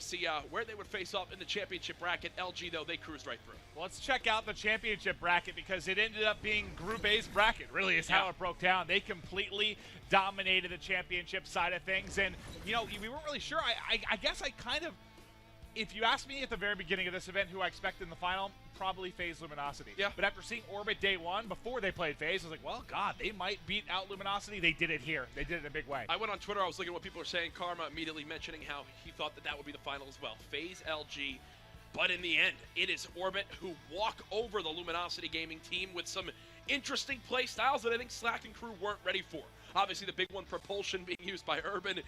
see where they would face off in the championship bracket. LG, though, they cruised right through. Well, let's check out the championship bracket because it ended up being Group A's bracket, really is how it broke down. They completely dominated the championship side of things. And, you know, we weren't really sure. I guess I kind of, if you asked me at the very beginning of this event who I expect in the final, probably FaZe Luminosity. Yeah. But after seeing Orbit day one, before they played FaZe, I was like, well, God, they might beat out Luminosity. They did it here. They did it in a big way. I went on Twitter. I was looking at what people were saying. Karma immediately mentioning how he thought that would be the final as well. FaZe, LG. But in the end, it is Orbit who walk over the Luminosity gaming team with some interesting play styles that I think Slack and crew weren't ready for. Obviously, the big one, Propulsion, being used by Urban,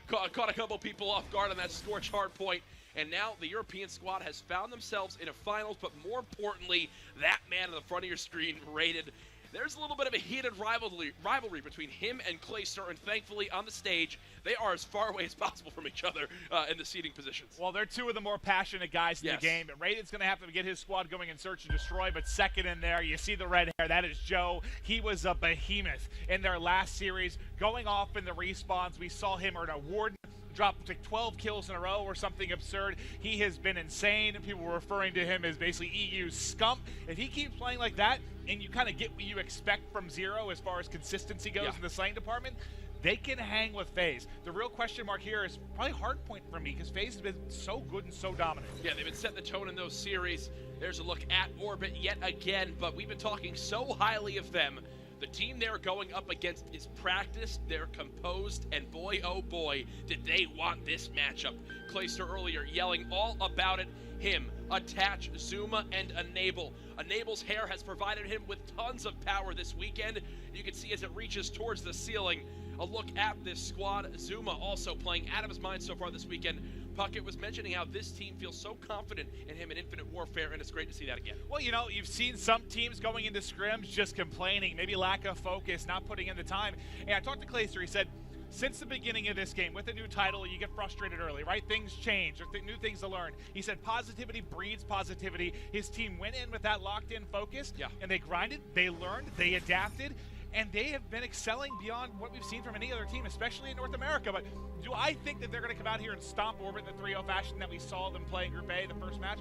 caught a couple people off guard on that Scorch Hardpoint. And now the European squad has found themselves in a finals, but more importantly, that man in the front of your screen rated. There's a little bit of a heated rivalry between him and Clayster, and thankfully on the stage, they are as far away as possible from each other in the seating positions. Well, they're two of the more passionate guys in the game. Raided's going to have to get his squad going and search and destroy, but second in there, you see the red hair. That is Joe. He was a behemoth in their last series. Going off in the respawns, we saw him earn a Warden. Dropped like 12 kills in a row or something absurd. He has been insane. People were referring to him as basically EU scum. If he keeps playing like that, and you kind of get what you expect from Zero as far as consistency goes in the slaying department, they can hang with FaZe. The real question mark here is probably Hardpoint for me because FaZe has been so good and so dominant. Yeah, they've been setting the tone in those series. There's a look at Orbit yet again, but we've been talking so highly of them. The team they're going up against is practiced, they're composed, and boy, oh boy, did they want this matchup. Clayster earlier yelling all about it. Him, Attach, Zuma, and Enable. Enable's hair has provided him with tons of power this weekend. You can see as it reaches towards the ceiling. A look at this squad. Zuma also playing out of his mind so far this weekend. Puckett was mentioning how this team feels so confident in him in Infinite Warfare, and it's great to see that again. Well, you know, you've seen some teams going into scrims just complaining, maybe lack of focus, not putting in the time. And I talked to Clayster, he said, since the beginning of this game, with a new title, you get frustrated early, right? Things change, or new things to learn. He said positivity breeds positivity. His team went in with that locked-in focus, and they grinded, they learned, they adapted, and they have been excelling beyond what we've seen from any other team, especially in North America. But do I think that they're going to come out here and stomp Orbit in the 3-0 fashion that we saw them play in Group A the first match?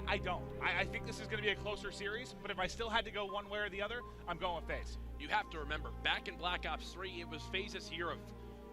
I don't. I think this is going to be a closer series, but if I still had to go one way or the other, I'm going with FaZe. You have to remember, back in Black Ops 3, it was FaZe's year of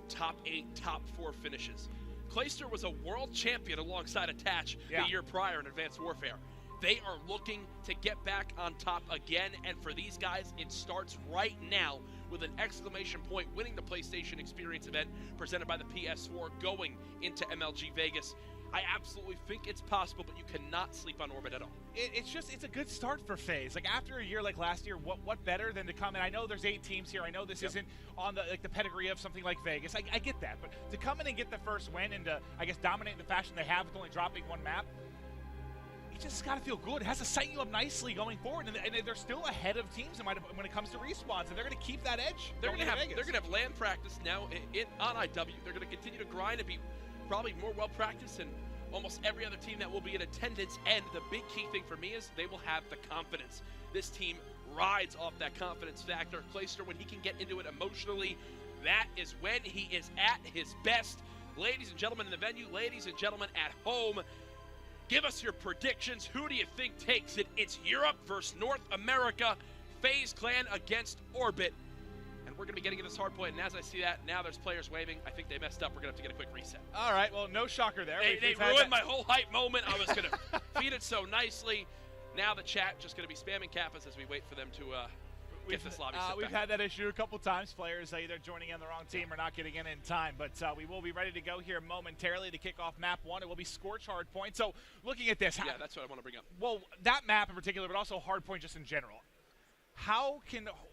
top 8, top 4 finishes. Clayster was a world champion alongside Attach the year prior in Advanced Warfare. They are looking to get back on top again, and for these guys, it starts right now with an exclamation point winning the PlayStation Experience event presented by the PS4 going into MLG Vegas. I absolutely think it's possible, but you cannot sleep on Orbit at all. It's a good start for FaZe. Like after a year like last year, what better than to come in? I know there's 8 teams here. I know this isn't on the pedigree of something like Vegas. I get that, but to come in and get the first win and to, I guess, dominate in the fashion they have with only dropping one map, it just got to feel good. It has to set you up nicely going forward, and they're still ahead of teams when it comes to respawns, and they're going to keep that edge. They're going to have land practice now on IW. They're going to continue to grind and be probably more well practiced than almost every other team that will be in attendance. And the big key thing for me is they will have the confidence. This team rides off that confidence factor. Clayster, when he can get into it emotionally, that is when he is at his best. Ladies and gentlemen in the venue, ladies and gentlemen at home, give us your predictions. Who do you think takes it? It's Europe versus North America. FaZe Clan against Orbit. And we're going to be getting into this hard point. And as I see that, now there's players waving. I think they messed up. We're going to have to get a quick reset. All right. Well, no shocker there. They ruined my whole hype moment. I was going to feed it so nicely. Now the chat just going to be spamming Kappas as we wait for them to get this lobby set We've back. had that issue a couple times. Players either joining in the wrong team or not getting in time. But we will be ready to go here momentarily to kick off map 1. It will be Scorch Hardpoint. So looking at this. Yeah, that's what I want to bring up. Well, that map in particular, but also Hardpoint just in general.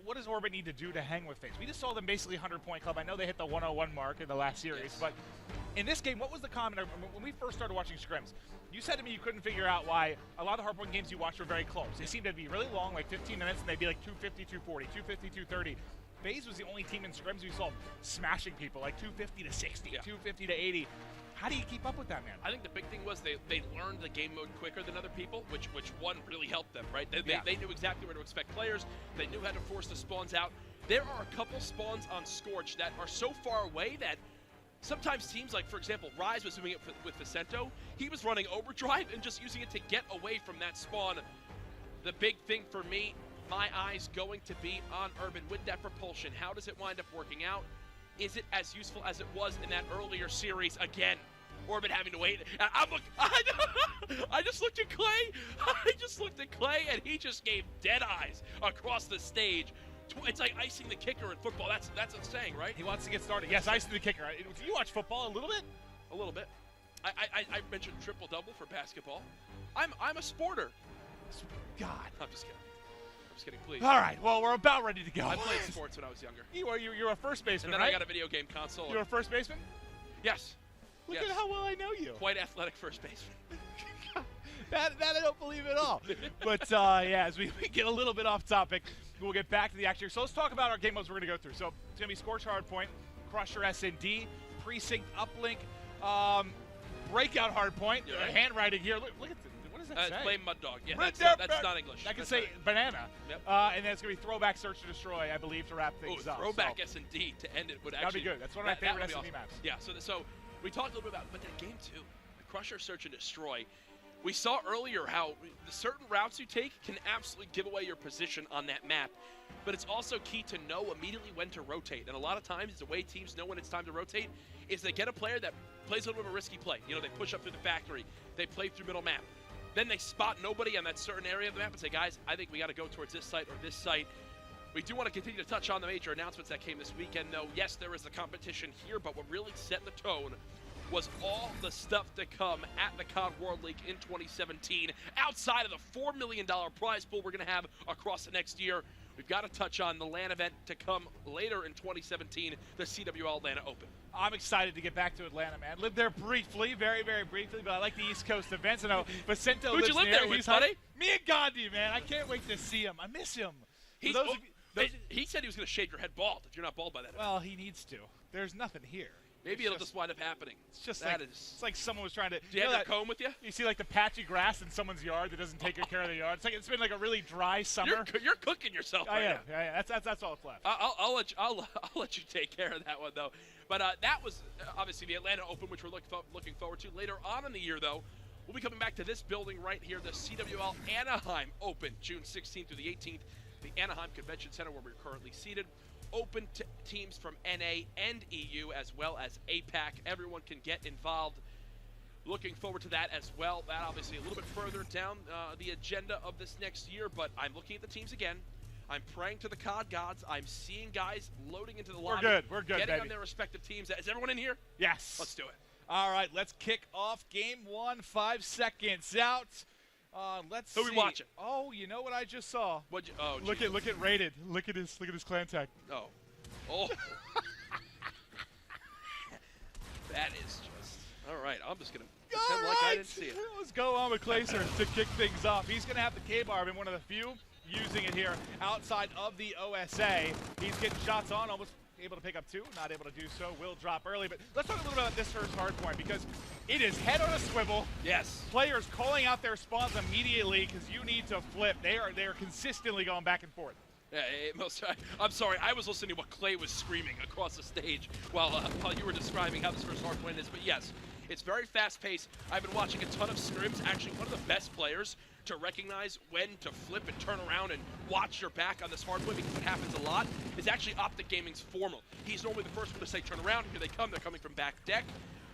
What does Orbit need to do to hang with FaZe? We just saw them basically 100-point club. I know they hit the 101 mark in the last series, but in this game, what was the comment? When we first started watching scrims, you said to me you couldn't figure out why a lot of the Hardpoint games you watched were very close. They seemed to be really long, like 15 minutes, and they'd be like 250, 240, 250, 230. FaZe was the only team in scrims we saw smashing people, like 250 to 60, 250 to 80. How do you keep up with that, man? I think the big thing was they learned the game mode quicker than other people, which one really helped them, right? They knew exactly where to expect players. They knew how to force the spawns out. There are a couple spawns on Scorch that are so far away that sometimes teams like, for example, Rise was doing it with Vicento. He was running overdrive and just using it to get away from that spawn. The big thing for me, my eyes going to be on Urban with that propulsion. How does it wind up working out? Is it as useful as it was in that earlier series again? Orbit having to wait. I just looked at Clay. I just looked at Clay, and he just gave dead eyes across the stage. It's like icing the kicker in football. That's a saying, right? He wants to get started. Yes, icing the kicker. Do you watch football a little bit? A little bit. I mentioned triple-double for basketball. I'm a sporter. God. I'm just kidding. I'm just kidding, please. All right, well, we're about ready to go. I played sports when I was younger. You're a first baseman, and then right? I got a video game console. You're a first baseman? Yes. Look at how well I know you. Quite athletic first baseman. that I don't believe at all. But, yeah, as we get a little bit off topic, we'll get back to the action. So let's talk about our game modes we're going to go through. So it's going to be Scorch Hardpoint, Crusher S&D, Precinct Uplink, Breakout Hardpoint, handwriting here. Look at this. What does that say? Play Mud Dog. Yeah, that's not English. I can say banana. Yep. And then it's going to be Throwback Search to Destroy, I believe, to wrap things up. Throwback S&D to end it would actually... That'd be good. That's one of my favorite S&D awesome. maps. Yeah, so we talked a little bit about but that game, too. The Crusher, Search, and Destroy. We saw earlier how the certain routes you take can absolutely give away your position on that map. But it's also key to know immediately when to rotate. And a lot of times, the way teams know when it's time to rotate is they get a player that plays a little bit of a risky play. You know, they push up through the factory. They play through middle map. Then they spot nobody on that certain area of the map and say, guys, I think we got to go towards this site or this site. We do want to continue to touch on the major announcements that came this weekend, though. Yes, there is the competition here, but what really set the tone was all the stuff to come at the COD World League in 2017. Outside of the $4 million prize pool we're going to have across the next year, we've got to touch on the LAN event to come later in 2017, the CWL Atlanta Open. I'm excited to get back to Atlanta, man. Lived there briefly, very, very briefly, but I like the East Coast events. I know Vicento lives Who'd you live near. there with, buddy? Me and Gandhi, man. I can't wait to see him. I miss him. He said he was going to shave your head bald if you're not bald by that. Well, he needs to. There's nothing here. Maybe it'll just wind up happening. It's just it's like someone was trying to. Do you have your comb with you? You see like the patchy grass in someone's yard that doesn't take good care of the yard. It's been like a really dry summer. You're cooking yourself right now. Yeah. That's all that's left. I'll let you take care of that one though. But that was obviously the Atlanta Open, which we're looking forward to later on in the year though. We'll be coming back to this building right here, the CWL Anaheim Open, June 16th through the 18th, the Anaheim Convention Center where we're currently seated. Open to teams from NA and EU as well as APAC. Everyone can get involved. Looking forward to that as well. That obviously a little bit further down the agenda of this next year, but I'm looking at the teams again. I'm praying to the COD gods. I'm seeing guys loading into the lobby. We're good, getting baby. on their respective teams. Is everyone in here? Yes. Let's do it. All right, let's kick off game 1. 5 seconds out. Let's see. Who are we watching? Oh, you know what I just saw? Look at Rated. Look at his clan tag. Oh. That is just all right. I'm just gonna pretend like I didn't see it. Let's go on with Clacer to kick things off. He's gonna have the K-bar, been one of the few using it here outside of the OSA. He's getting shots on, almost able to pick up 2, not able to do so, will drop early. But let's talk a little bit about this first hard point because it is head on a swivel. Yes. Players calling out their spawns immediately because you need to flip. They are consistently going back and forth. Yeah, I'm sorry. I was listening to what Clay was screaming across the stage while you were describing how this first hard point is. But yes, it's very fast-paced. I've been watching a ton of scrims. Actually, one of the best players to recognize when to flip and turn around and watch your back on this hard point, because it happens a lot, is actually Optic Gaming's Formal. He's normally the first one to say, turn around, here they come, they're coming from back deck.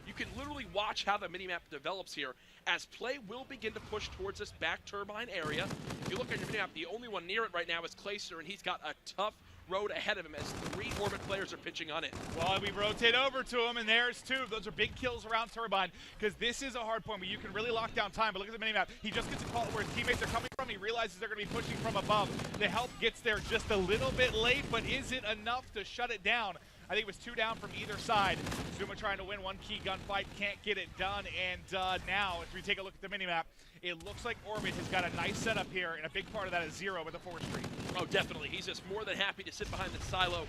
You can literally watch how the minimap develops here as play will begin to push towards this back turbine area. If you look at your minimap, the only one near it right now is Clacer, and he's got a tough road ahead of him as 3 Orbit players are pitching on it. Well, we rotate over to him, and there's 2. Those are big kills around Turbine, because this is a hard point where you can really lock down time. But look at the minimap. He just gets a call where his teammates are coming from. He realizes they're going to be pushing from above. The help gets there just a little bit late, but is it enough to shut it down? I think it was 2 down from either side. Zuma trying to win 1 key gunfight, can't get it done. And now, if we take a look at the minimap, it looks like Orbit has got a nice setup here, and a big part of that is 0 with a 4-street. Oh, definitely. He's just more than happy to sit behind the silo,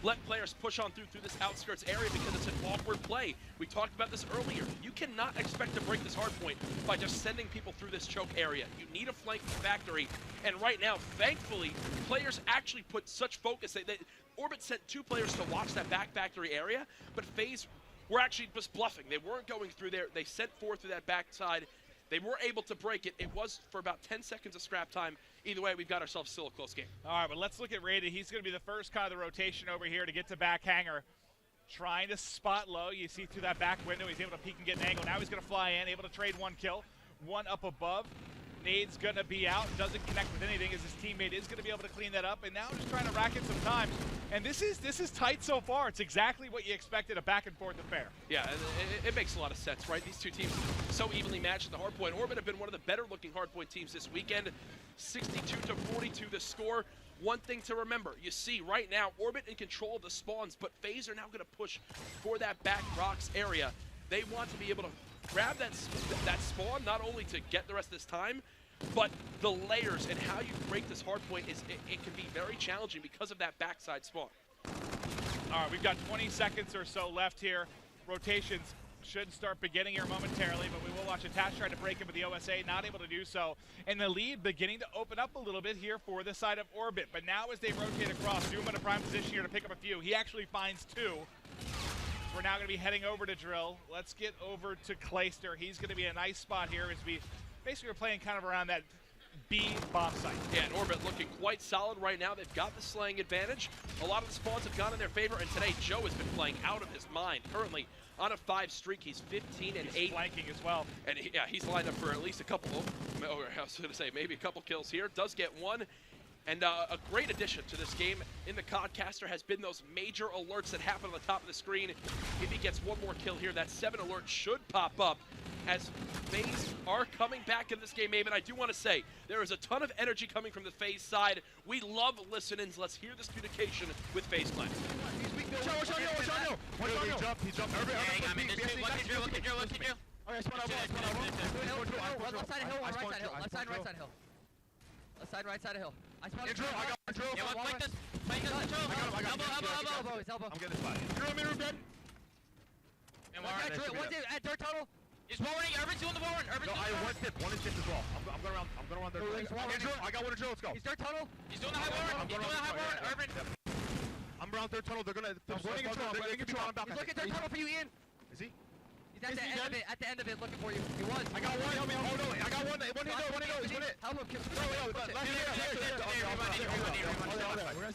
let players push on through this outskirts area because it's an awkward play. We talked about this earlier. You cannot expect to break this hard point by just sending people through this choke area. You need a flank factory, and right now, thankfully, players actually put such focus. Orbit sent 2 players to watch that back factory area, but FaZe were actually just bluffing. They weren't going through there. They sent forth through that backside. They were able to break it. It was for about 10 seconds of scrap time. Either way, we've got ourselves still a close game. All right, but let's look at Raiden. He's going to be the first kind of the rotation over here to get to back hanger. Trying to spot low. You see through that back window, he's able to peek and get an angle. Now he's going to fly in, able to trade one kill. One up above. Nade's going to be out. Doesn't connect with anything as his teammate is going to be able to clean that up. And now just trying to rack in some time. And this is tight so far. It's exactly what you expected, a back and forth affair. Yeah, it makes a lot of sense, right? These two teams so evenly matched at the hardpoint. Orbit have been one of the better looking hardpoint teams this weekend. 62-42 the score. One thing to remember, you see right now, Orbit in control of the spawns, but FaZe are now going to push for that back rocks area. They want to be able to grab that spawn, not only to get the rest of this time, but the layers and how you break this hardpoint, it can be very challenging because of that backside spawn. All right, we've got 20 seconds or so left here. Rotations should start beginning here momentarily, but we will watch Attach try to break in with the OSA, not able to do so. And the lead beginning to open up a little bit here for the side of Orbit. But now as they rotate across, Zoom in a prime position here to pick up a few. He actually finds two. We're now going to be heading over to Drill. Let's get over to Clayster. He's going to be a nice spot here as we basically are playing kind of around that B bomb site. Yeah, and Orbit looking quite solid right now. They've got the slaying advantage. A lot of the spawns have gone in their favor, and today Joe has been playing out of his mind. Currently on a 5 streak, he's 15 and 8. He's flanking as well. And yeah, he's lined up for at least a couple of, I was going to say maybe a couple kills here. Does get one. And a great addition to this game in the Codcaster has been those major alerts that happen on the top of the screen. If he gets one more kill here, that 7 alert should pop up as FaZe are coming back in this game, Maven. I do want to say, there is a ton of energy coming from the FaZe side. We love listening. Let's hear this communication with FaZe Clan. Watch on you. He jumped. I'm in this too. What can you do? Okay, spawn out. Left side of hill, right side of hill. Left side, right side of hill. Left side, right side of hill. I spawned Drill. I got Drill. Yeah, flank this. Flank this. Elbow. His elbow. I'm getting this body. Drill me, dead. And one's at dirt tunnel. He's warning. Urban's doing the warning. Urban's doing the warning. One is as well. I'm going around there. I got one to Drill. Let's go. He's dirt tunnel. He's doing the high warning. He's doing the high warning. Urban. I'm around third tunnel. They're going to. He's looking at dirt tunnel for you, Ian. Is he? He's at the end of it, looking for you. He was. I got one. Help me. Oh no, I got one. One hit. He's one hit. Help him.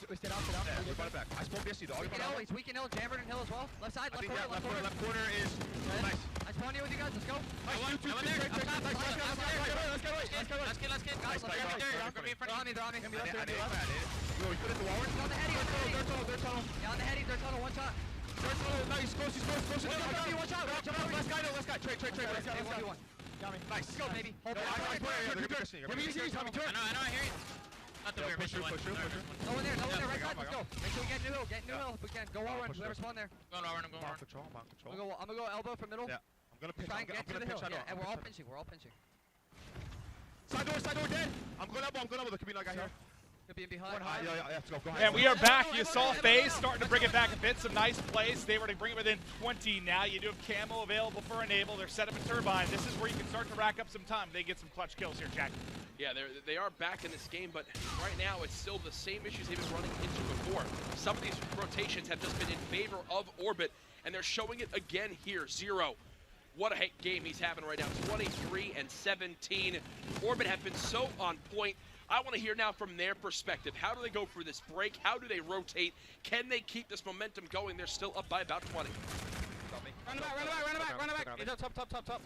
We stayed out. We got it back. I spoke BSC though. He's weak in hill, jammered in hill as well. Left side, left corner. Left corner is nice. I spawned you with you guys. Let's go. Let's get. They're on me. Yo, you put it in the wall. On the heady. Third tunnel. Yeah, on the heady. Third tunnel. One shot. No, he's close. One shot. Last guy. Trade. Got me. Nice. Let's go, baby. I know, I hear you. Not the weird mission one. No one there, right side, let's go. Make sure we get new hill if we can. Go all run, whoever spawn there. I'm going control. I'm gonna go elbow from middle. Yeah. I'm gonna pitch. Try and get to the hill. Yeah, and we're all pinching. Side door dead. I'm going elbow. There could be another guy here. Could be in behind. Yeah, let's go. Go ahead. And we are back. You saw FaZe starting to bring it back a bit. Some nice plays. They were to bring it within 20 now. You do have Camo available for Enable. They're set up a turbine. This is where you can start to rack up some time. They get some clutch kills here, Jack. Yeah, they are back in this game, but right now it's still the same issues they've been running into before. Some of these rotations have just been in favor of Orbit, and they're showing it again here. 0. What a game he's having right now. 23 and 17. Orbit have been so on point. I want to hear now from their perspective. How do they go for this break? How do they rotate? Can they keep this momentum going? They're still up by about 20. Run it back. Top.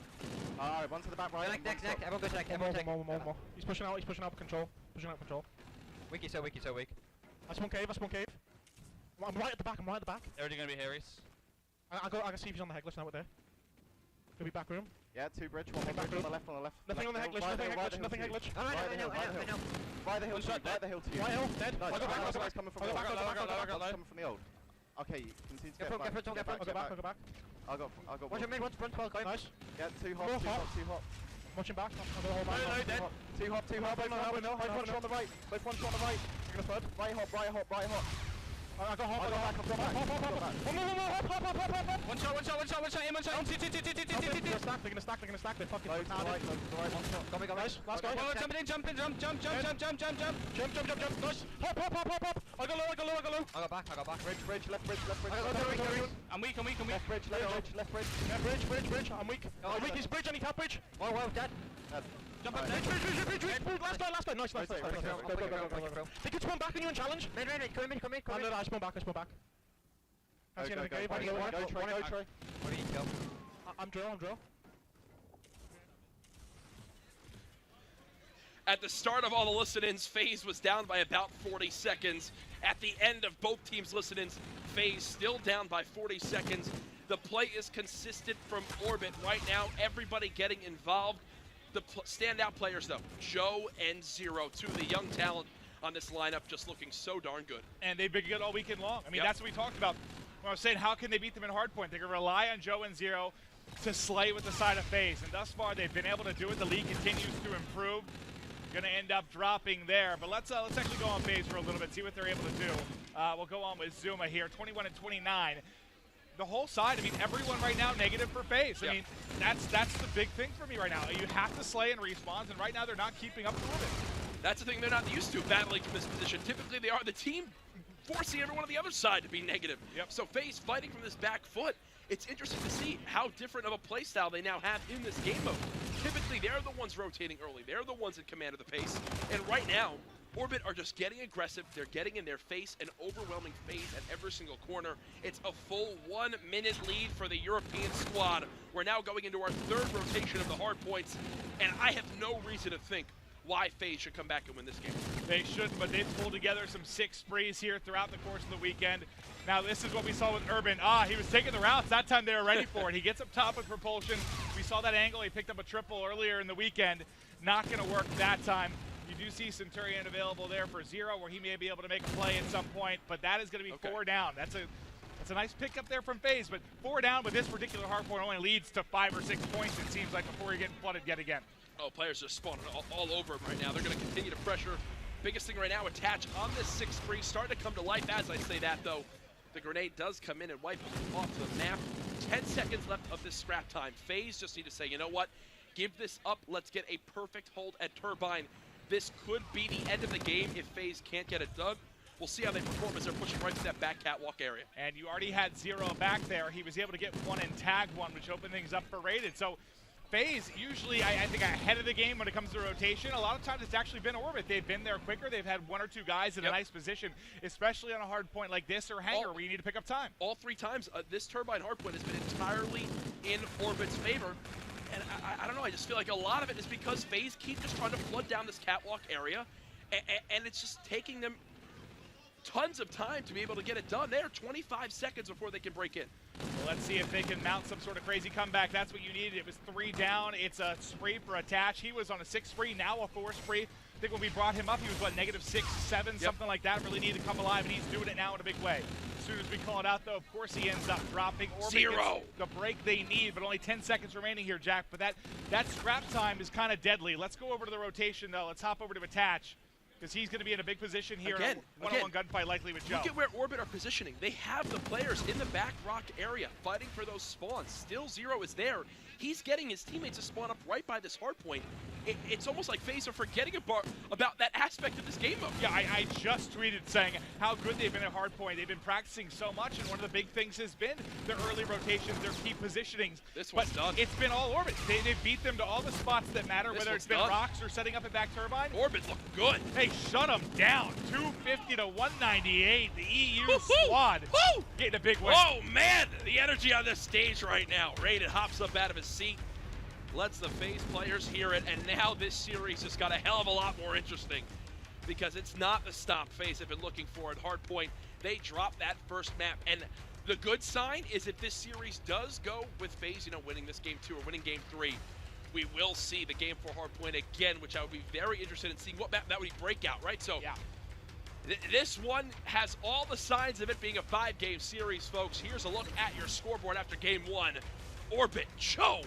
Alright, one to the back right. Neck. Everyone go check. More. He's pushing out control. Wiki so weak. That's one cave. I'm right at the back. They're already gonna be Harry's. I can see if he's on the head glitch now. We're there. Could be back room. Yeah, 2 bridge, one bridge on the left. Nothing on the head glitch. Nothing head glitch. I know. Right the hill to you. Right hill, dead. No, I'll go back. coming from the old. Coming from the old. Okay, continue to get back. I'll go back. I got Watch your mid, watch front, Nice. Yeah, 2 hop. Watch him back. I'll go the whole back. 2 hop. Both ones on the right. You're gonna flood. Right hop. I got hop, One shot, aim one shot. They're gonna stack, they're fucking retarded. Go, Nice, last guy. Jump. Nice. Hop. I got low. I got back. Bridge, left bridge. I'm weak. Left bridge. Yeah, bridge. I'm weak. He's bridge, and he can't bridge. Well, dead. Jump up. Bridge. Last guy. Nice. Go. They could spawn back on you and challenge. Come in. I spawn back. Can't see another cave. Go, try. Where do you go? I'm drill. At the start of all the listen-ins, FaZe was down by about 40 seconds. At the end of both teams' listen-ins, FaZe still down by 40 seconds. The play is consistent from Orbit. Right now, everybody getting involved. The standout players, though, Joe and Zero, two of the young talent on this lineup, just looking so darn good. And they've been good all weekend long. I mean, that's what we talked about when I was saying, how can they beat them in Hardpoint? They're going to rely on Joe and Zero to slay with the side of FaZe. And thus far, they've been able to do it. The league continues to improve. Going to end up dropping there. But let's actually go on FaZe for a little bit, see what they're able to do. We'll go on with Zuma here, 21 and 29. The whole side, I mean, everyone right now negative for FaZe. I mean, that's the big thing for me right now. You have to slay and respawns, and right now they're not keeping up with it. That's the thing they're not used to, battling from this position. Typically, they are the team forcing everyone on the other side to be negative. So FaZe fighting from this back foot. It's interesting to see how different of a playstyle they now have in this game mode. Typically, they're the ones rotating early. They're the ones in command of the pace. And right now, Orbit are just getting aggressive. They're getting in their face and overwhelming FaZe at every single corner. It's a full 1 minute lead for the European squad. We're now going into our third rotation of the hard points, and I have no reason to think why FaZe should come back and win this game. They should, but they've pulled together some 6 sprees here throughout the course of the weekend. Now this is what we saw with Urban. He was taking the routes. That time they were ready for it. He gets up top with propulsion. We saw that angle. He picked up a triple earlier in the weekend. Not going to work that time. You do see Centurion available there for Zero, where he may be able to make a play at some point, but that is going to be 4 down. That's a nice pickup there from FaZe, but 4 down with this particular hardpoint only leads to 5 or 6 points, it seems like, before you're getting flooded yet again. Oh, players are spawning all over him right now. They're going to continue to pressure. Biggest thing right now, attach on this 6 free. Starting to come to life as I say that, though. The grenade does come in and wipe him off the map. 10 seconds left of this scrap time. FaZe just need to say, you know what? Give this up. Let's get a perfect hold at Turbine. This could be the end of the game if FaZe can't get it dug. We'll see how they perform as they're pushing right to that back catwalk area. And you already had Zero back there. He was able to get 1 and tag 1, which opened things up for Rated. So FaZe usually, I think, ahead of the game when it comes to rotation. A lot of times it's actually been Orbit. They've been there quicker. They've had 1 or 2 guys in a nice position, especially on a hard point like this or Hangar where you need to pick up time. All 3 times, this Turbine hardpoint has been entirely in Orbit's favor. And I don't know, I just feel like a lot of it is because FaZe keep just trying to flood down this catwalk area, and it's just taking them tons of time to be able to get it done. They're 25 seconds before they can break in. Well, let's see if they can mount some sort of crazy comeback. That's what you needed. It was 3 down. It's a spree for Attach. He was on a 6 spree, now a 4 spree. I think when we brought him up, he was, what, -6, 7, something like that. Really needed to come alive, and he's doing it now in a big way. As soon as we call it out, though, of course he ends up dropping. Orbit Zero. The break they need, but only 10 seconds remaining here, Jack. But that scrap time is kind of deadly. Let's go over to the rotation, though. Let's hop over to Attach, because he's going to be in a big position here. Again, one-on-one gunfight likely with Joe. Look at where Orbit are positioning. They have the players in the back rock area fighting for those spawns. Still Zero is there. He's getting his teammates to spawn up right by this hard point. It's almost like FaZe are forgetting about that aspect of this game mode. Yeah, I just tweeted saying how good they've been at hardpoint. They've been practicing so much, and one of the big things has been their early rotations, their key positionings. This one's done. It's been all Orbit. They beat them to all the spots that matter, whether it's been rocks or setting up a back turbine. Orbit look good. Hey, shut them down. 250 to 198. The EU squad getting a big win. Oh, man. The energy on this stage right now. Rated hops up out of his seat. Lets the FaZe players hear it, and now this series has got a hell of a lot more interesting because it's not the stop FaZe have been looking for at Hardpoint. They dropped that first map, and the good sign is if this series does go with FaZe, winning this game 2 or winning game 3, we will see the game 4 Hardpoint again, which I would be very interested in seeing what map that would be Breakout, right? So this one has all the signs of it being a 5-game series, folks. Here's a look at your scoreboard after game 1. Orbit, Joe,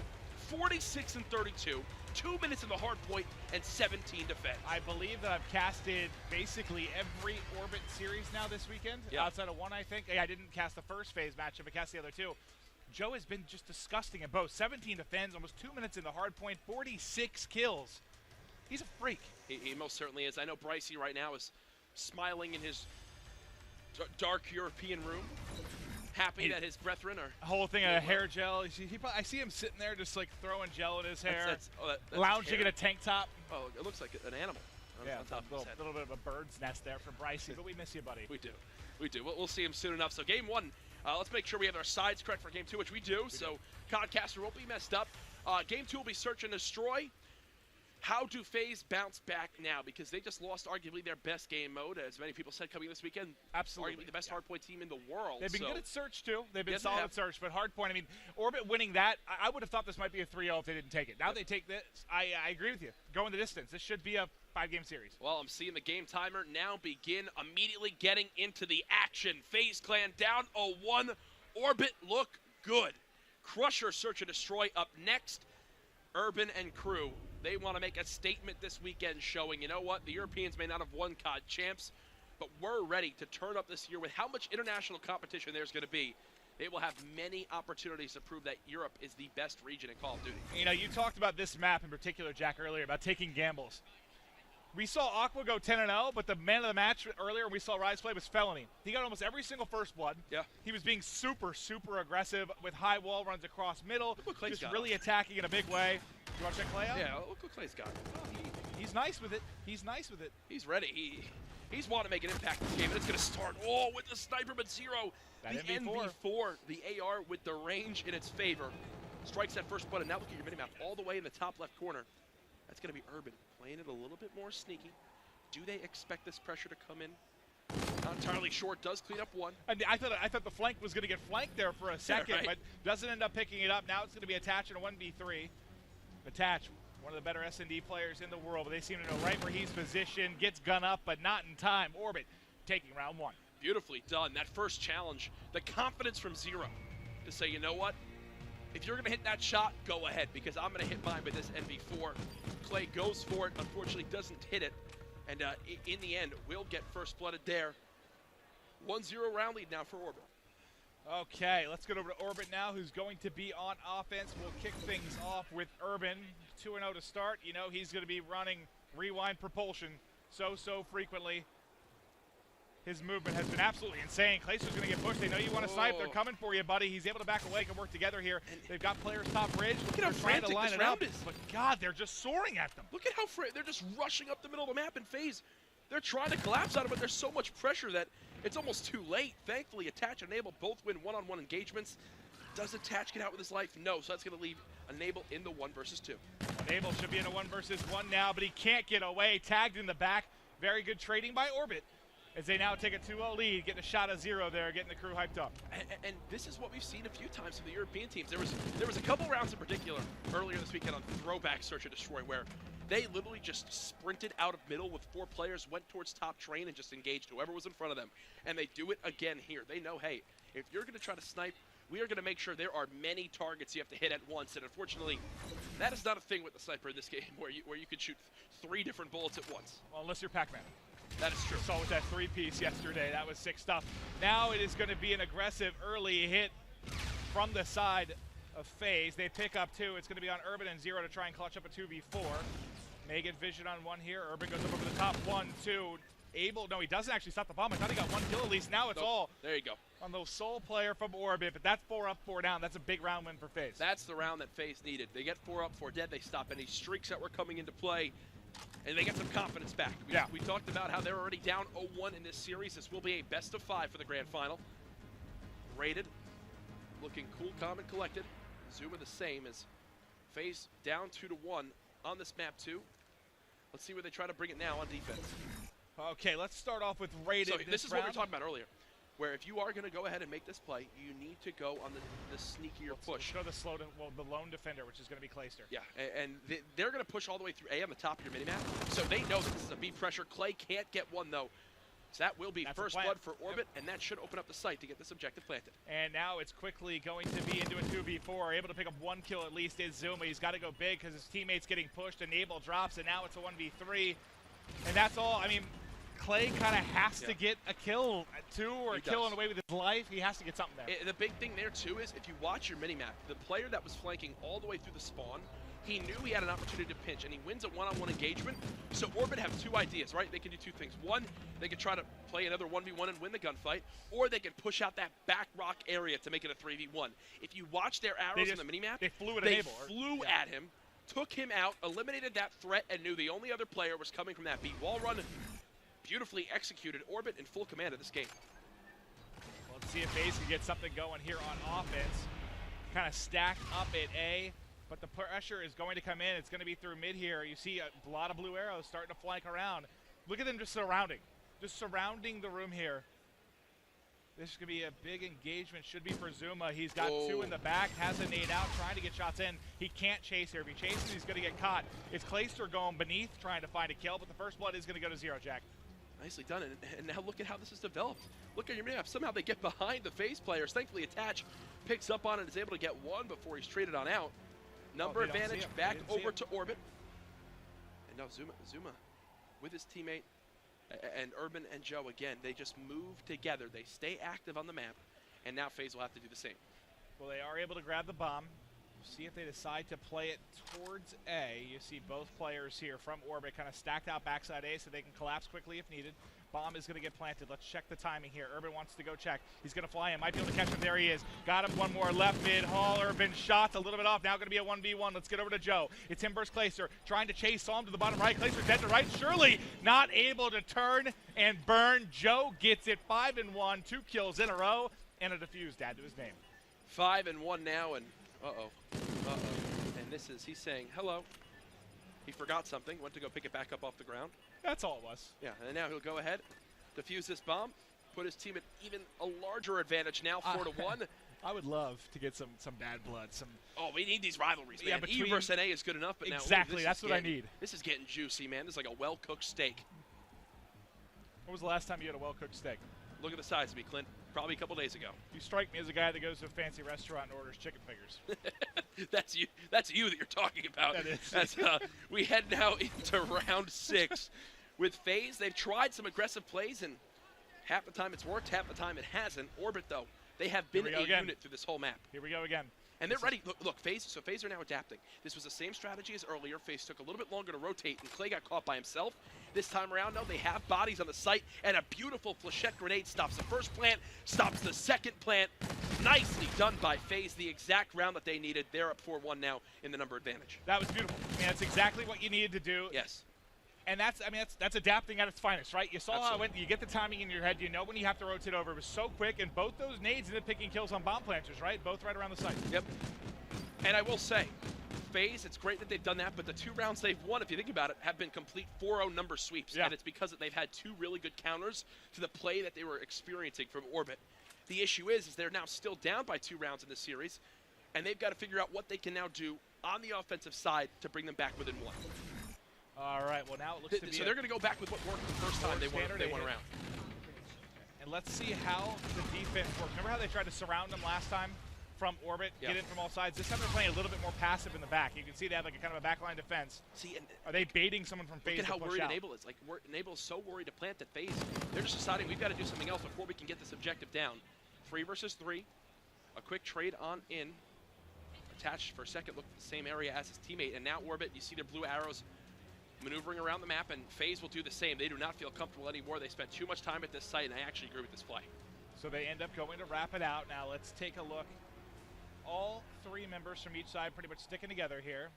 46 and 32. 2 minutes in the hard point and 17 defense. I believe that I've casted basically every Orbit series now this weekend, outside of one, I think. I didn't cast the first FaZe matchup, but cast the other two. Joe has been just disgusting at both. 17 defends, almost 2 minutes in the hard point, 46 kills. He's a freak. He most certainly is. I know Brycey right now is smiling in his dark European room, happy that his brethren are... A whole thing of hair gel. I see him sitting there just like throwing gel in his hair, that's lounging in a tank top. Oh, it looks like an animal. Yeah, a little bit of a bird's nest there for Brycey, but we miss you, buddy. We do. We do. We'll see him soon enough. So game one, let's make sure we have our sides correct for game two, which we do. So Codcaster won't be messed up. Game two will be search and destroy. How do FaZe bounce back now? Because they just lost arguably their best game mode, as many people said coming this weekend. Absolutely. Arguably the best hardpoint team in the world. They've been good at search, too. They've been solid at search, but hardpoint, I mean, Orbit winning that, I would have thought this might be a 3-0 if they didn't take it. Now they take this. I agree with you. Going the distance. This should be a 5-game series. Well, I'm seeing the game timer now begin, immediately getting into the action. FaZe Clan down 0-1. Orbit look good. Crusher search and destroy up next. Urban and crew, they want to make a statement this weekend showing, you know what, the Europeans may not have won COD champs, but we're ready to turn up this year with how much international competition there's going to be. They will have many opportunities to prove that Europe is the best region in Call of Duty. You know, you talked about this map in particular, Jack, earlier, about taking gambles. We saw Aqua go 10-0, but the man of the match earlier we saw Rise play was Felony. He got almost every single first blood. Yeah. He was being super, super aggressive with high wall runs across middle, just really attacking in a big way. You want to check Clay out? Yeah, look what Clay's got. Oh, he's nice with it. He's nice with it. He's ready. He's wanting to make an impact in this game, and it's going to start. Oh, with the sniper, but zero. That the NV4, the AR with the range in its favor. Strikes that first blood, and now look at your minimap all the way in the top left corner. That's going to be Urban, playing it a little bit more sneaky. Do they expect this pressure to come in? Not entirely sure. Does clean up one. I thought the flank was going to get flanked there for a second, right. but doesn't end up picking it up. Now it's going to be Attach in a 1v3. Attach, one of the better S&D players in the world, but they seem to know right where he's positioned. Gets gun up, but not in time. Orbit taking round one. Beautifully done. That first challenge, the confidence from Zero to say, you know what? If you're going to hit that shot, go ahead, because I'm going to hit mine with this NV4. Clay goes for it, unfortunately doesn't hit it, and in the end, will get first blooded there. 1-0 round lead now for Orbit. Okay, let's get over to Orbit now, who's going to be on offense. We'll kick things off with Urban. 2-0 to start. You know he's going to be running rewind propulsion so frequently. His movement has been absolutely insane. Clayster's going to get pushed. They know you want to snipe. They're coming for you, buddy. He's able to back away and work together here. They've got players top bridge. Look at how frantic this round is. But God, they're just soaring at them. Look at how they're just rushing up the middle of the map in FaZe. They're trying to collapse on it, but there's so much pressure that it's almost too late. Thankfully, Attach and Enable both win one-on-one engagements. Does Attach get out with his life? No, so that's going to leave Enable in the 1 versus 2. Enable should be in a 1 versus 1 now, but he can't get away. Tagged in the back. Very good trading by Orbit, as they now take a 2-0 lead, getting a shot of 0 there, getting the crew hyped up. And this is what we've seen a few times from the European teams. There was a couple rounds in particular earlier this weekend on Throwback Search and Destroy where they literally just sprinted out of middle with 4 players, went towards top train, and just engaged whoever was in front of them. And they do it again here. They know, hey, if you're going to try to snipe, we are going to make sure there are many targets you have to hit at once. And unfortunately, that is not a thing with the sniper in this game where you could shoot 3 different bullets at once. Well, unless you're Pac-Man. That is true. Saw with that 3-piece yesterday. That was sick stuff. Now it is going to be an aggressive early hit from the side of FaZe. They pick up 2. It's going to be on Urban and 0 to try and clutch up a 2v4. May get vision on 1 here. Urban goes up over the top. 1, 2. Able. No, he doesn't actually stop the bomb. I thought he got 1 kill at least. Now it's all there you go on the sole player from Orbit. But that's 4 up, 4 down. That's a big round win for FaZe. That's the round that FaZe needed. They get 4 up, 4 dead. They stop any streaks that were coming into play. And they get some confidence back. We talked about how they're already down 0-1 in this series. This will be a best of 5 for the grand final. Rated, looking cool, calm, and collected. Zuma the same as FaZe down 2-1 on this map too. Let's see where they try to bring it now on defense. Okay, let's start off with Rated. So this is what we were talking about earlier, where if you are going to go ahead and make this play, you need to go on the sneakier push. Let's go the lone defender, which is going to be Clayster. Yeah, and they're going to push all the way through A on the top of your minimap, so they know that this is a B pressure. Clay can't get one, though. So that will be That's first blood for Orbit, and that should open up the site to get this objective planted. And now it's quickly going to be into a 2v4. Able to pick up 1 kill at least is Zuma. He's got to go big because his teammate's getting pushed. Enable drops, and now it's a 1v3. And that's all. I mean, Clay kind of has to get a kill, too, or a kill in a way with his life. He has to get something there. The big thing there, too, is if you watch your minimap, the player that was flanking all the way through the spawn, he knew he had an opportunity to pinch, and he wins a one-on-one engagement. So Orbit have 2 ideas, right? They can do 2 things. One, they could try to play another 1v1 and win the gunfight, or they can push out that back rock area to make it a 3v1. If you watch their arrows on the minimap, they flew at Enable. Flew at him, took him out, eliminated that threat, and knew the only other player was coming from that B. Wall run, beautifully executed. Orbit in full command of this game. Well, let's see if FaZe can get something going here on offense. Kind of stack up at A. But the pressure is going to come in. It's going to be through mid here. You see a lot of blue arrows starting to flank around. Look at them just surrounding the room here. This is going to be a big engagement. Should be for Zuma. He's got 2 in the back. Has a nade out, trying to get shots in. He can't chase here. If he chases, he's going to get caught. It's Clayster going beneath, trying to find a kill. But the first blood is going to go to 0, Jack. Nicely done, and now look at how this has developed. Look at your minimap. Somehow they get behind the FaZe players. Thankfully, Attach picks up on it and is able to get 1 before he's traded on out. Number advantage back over to Orbit. And now Zuma with his teammate and Urban and Joe again. They just move together. They stay active on the map. And now FaZe will have to do the same. Well, they are able to grab the bomb. See if they decide to play it towards A. You see both players here from Orbit kind of stacked out backside A so they can collapse quickly if needed. Bomb is going to get planted. Let's check the timing here. Urban wants to go check. He's going to fly in. Might be able to catch him. There he is. Got him. 1 more left mid. Hall. Urban shots a little bit off. Now going to be a 1v1. Let's get over to Joe. It's him versus Clayster. Trying to chase. Saw him to the bottom right. Clayster dead to right. Surely not able to turn and burn. Joe gets it. 5-1. 2 kills in a row. And a defuse to add to his name. 5-1 now. And and this is, he's saying, hello. He forgot something. Went to go pick it back up off the ground. That's all it was. Yeah, and now he'll go ahead, defuse this bomb, put his team at even a larger advantage now, 4-1. I would love to get some bad blood. We need these rivalries, man. E versus NA is good enough, but exactly, now that's what I need. This is getting juicy, man. This is like a well-cooked steak. When was the last time you had a well-cooked steak? Look at the size of me, Clint. Probably a couple days ago. You strike me as a guy that goes to a fancy restaurant and orders chicken fingers. That's you. That's you that you're talking about. That is. We head now into round 6 with FaZe. They've tried some aggressive plays, and half the time it's worked, half the time it hasn't. Orbit, though, they have been a unit through this whole map. Here we go again. And they're ready. Look, FaZe are now adapting. This was the same strategy as earlier. FaZe took a little bit longer to rotate, and Clay got caught by himself. This time around, no, they have bodies on the site, and a beautiful flechette grenade stops the first plant, stops the second plant. Nicely done by FaZe, the exact round that they needed. They're up 4-1 now in the number advantage. That was beautiful. I mean, that's exactly what you needed to do. Yes. And that's adapting at its finest, right? You saw how it went. You get the timing in your head. You know when you have to rotate over. It was so quick, and both those nades ended up picking kills on bomb planters, right? Both right around the site. Yep. And I will say, FaZe, it's great that they've done that, but the 2 rounds they've won, if you think about it, have been complete 4-0 number sweeps. Yeah. And it's because they've had 2 really good counters to the play that they were experiencing from Orbit. The issue is they're now still down by 2 rounds in this series, and they've got to figure out what they can now do on the offensive side to bring them back within 1. All right, well, now it looks to be so they're going to go back with what worked the first time they won around. And let's see how the defense works. Remember how they tried to surround them last time? From Orbit, get in from all sides. This time they're playing a little bit more passive in the back. You can see they have like a kind of a backline defense. See, and are they baiting someone from FaZe? Look at how worried out? Enable is. Like, Enable is so worried to plant that FaZe. They're just deciding we've got to do something else before we can get this objective down. 3 versus 3. A quick trade on in. Attached for a second. Look at the same area as his teammate. And now Orbit, you see their blue arrows maneuvering around the map, and FaZe will do the same. They do not feel comfortable anymore. They spent too much time at this site, and I actually agree with this play. So they end up going to wrap it out. Now let's take a look. All 3 members from each side pretty much sticking together here.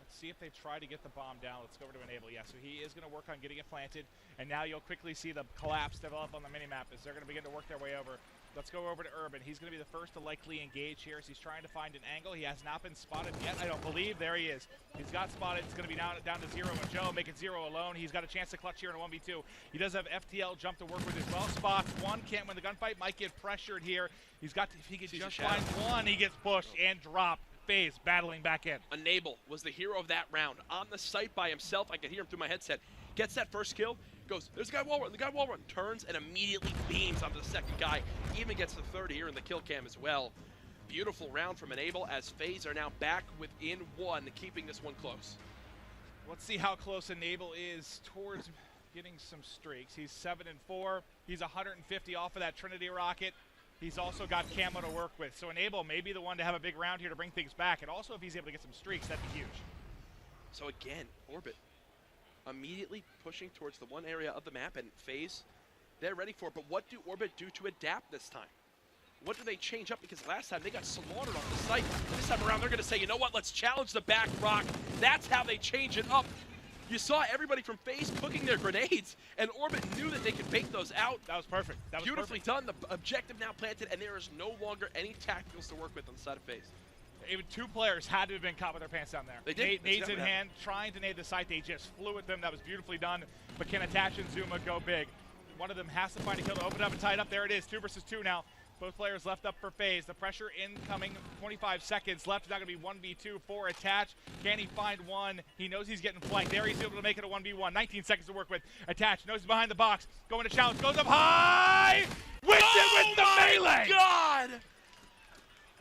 Let's see if they try to get the bomb down. Let's go over to Enable. Yeah, so he is going to work on getting it planted. And now you'll quickly see the collapse develop on the minimap as they're going to begin to work their way over. Let's go over to Urban. He's going to be the first to likely engage here as he's trying to find an angle. He has not been spotted yet, I don't believe. There he is. He's got spotted. It's going to be down to 0 with Joe, making 0 alone. He's got a chance to clutch here in a 1v2. He does have FTL jump to work with as well. Spots 1, can't win the gunfight, might get pressured here. He's got to, if he could just find 1, he gets pushed and dropped. FaZe battling back in. Enable was the hero of that round. On the site by himself, I could hear him through my headset. Gets that first kill, Goes, there's a guy wall run, the guy wall run. Turns and immediately beams onto the second guy. Even gets the third here in the kill cam as well. Beautiful round from Enable as FaZe are now back within one, keeping this one close. Let's see how close Enable is towards getting some streaks. He's 7-4. He's 150 off of that Trinity rocket. He's also got camo to work with. So Enable may be the one to have a big round here to bring things back. And also if he's able to get some streaks, that'd be huge. So again, Orbit immediately pushing towards the one area of the map, and FaZe, they're ready for it. But what do Orbit do to adapt this time? What do they change up? Because last time they got slaughtered off the site. This time around, they're going to say, you know what, let's challenge the back rock. That's how they change it up. You saw everybody from FaZe cooking their grenades, and Orbit knew that they could bake those out. That was perfect. That was beautifully done. The objective now planted, and there is no longer any tacticals to work with on the side of FaZe. Even two players had to have been caught with their pants down there. They did. Nades in hand, trying to nade the site. They just flew at them. That was beautifully done. But can Attach and Zuma go big? One of them has to find a kill to open up and tie it up. There it is, 2 versus 2 now. Both players left up for FaZe. The pressure incoming, 25 seconds left. It's not going to be 1v2 for Attach. Can he find one? He knows he's getting flanked. There he's able to make it a 1v1. 19 seconds to work with. Attach knows he's behind the box. Going to challenge. Goes up high! Wins it with the melee! God!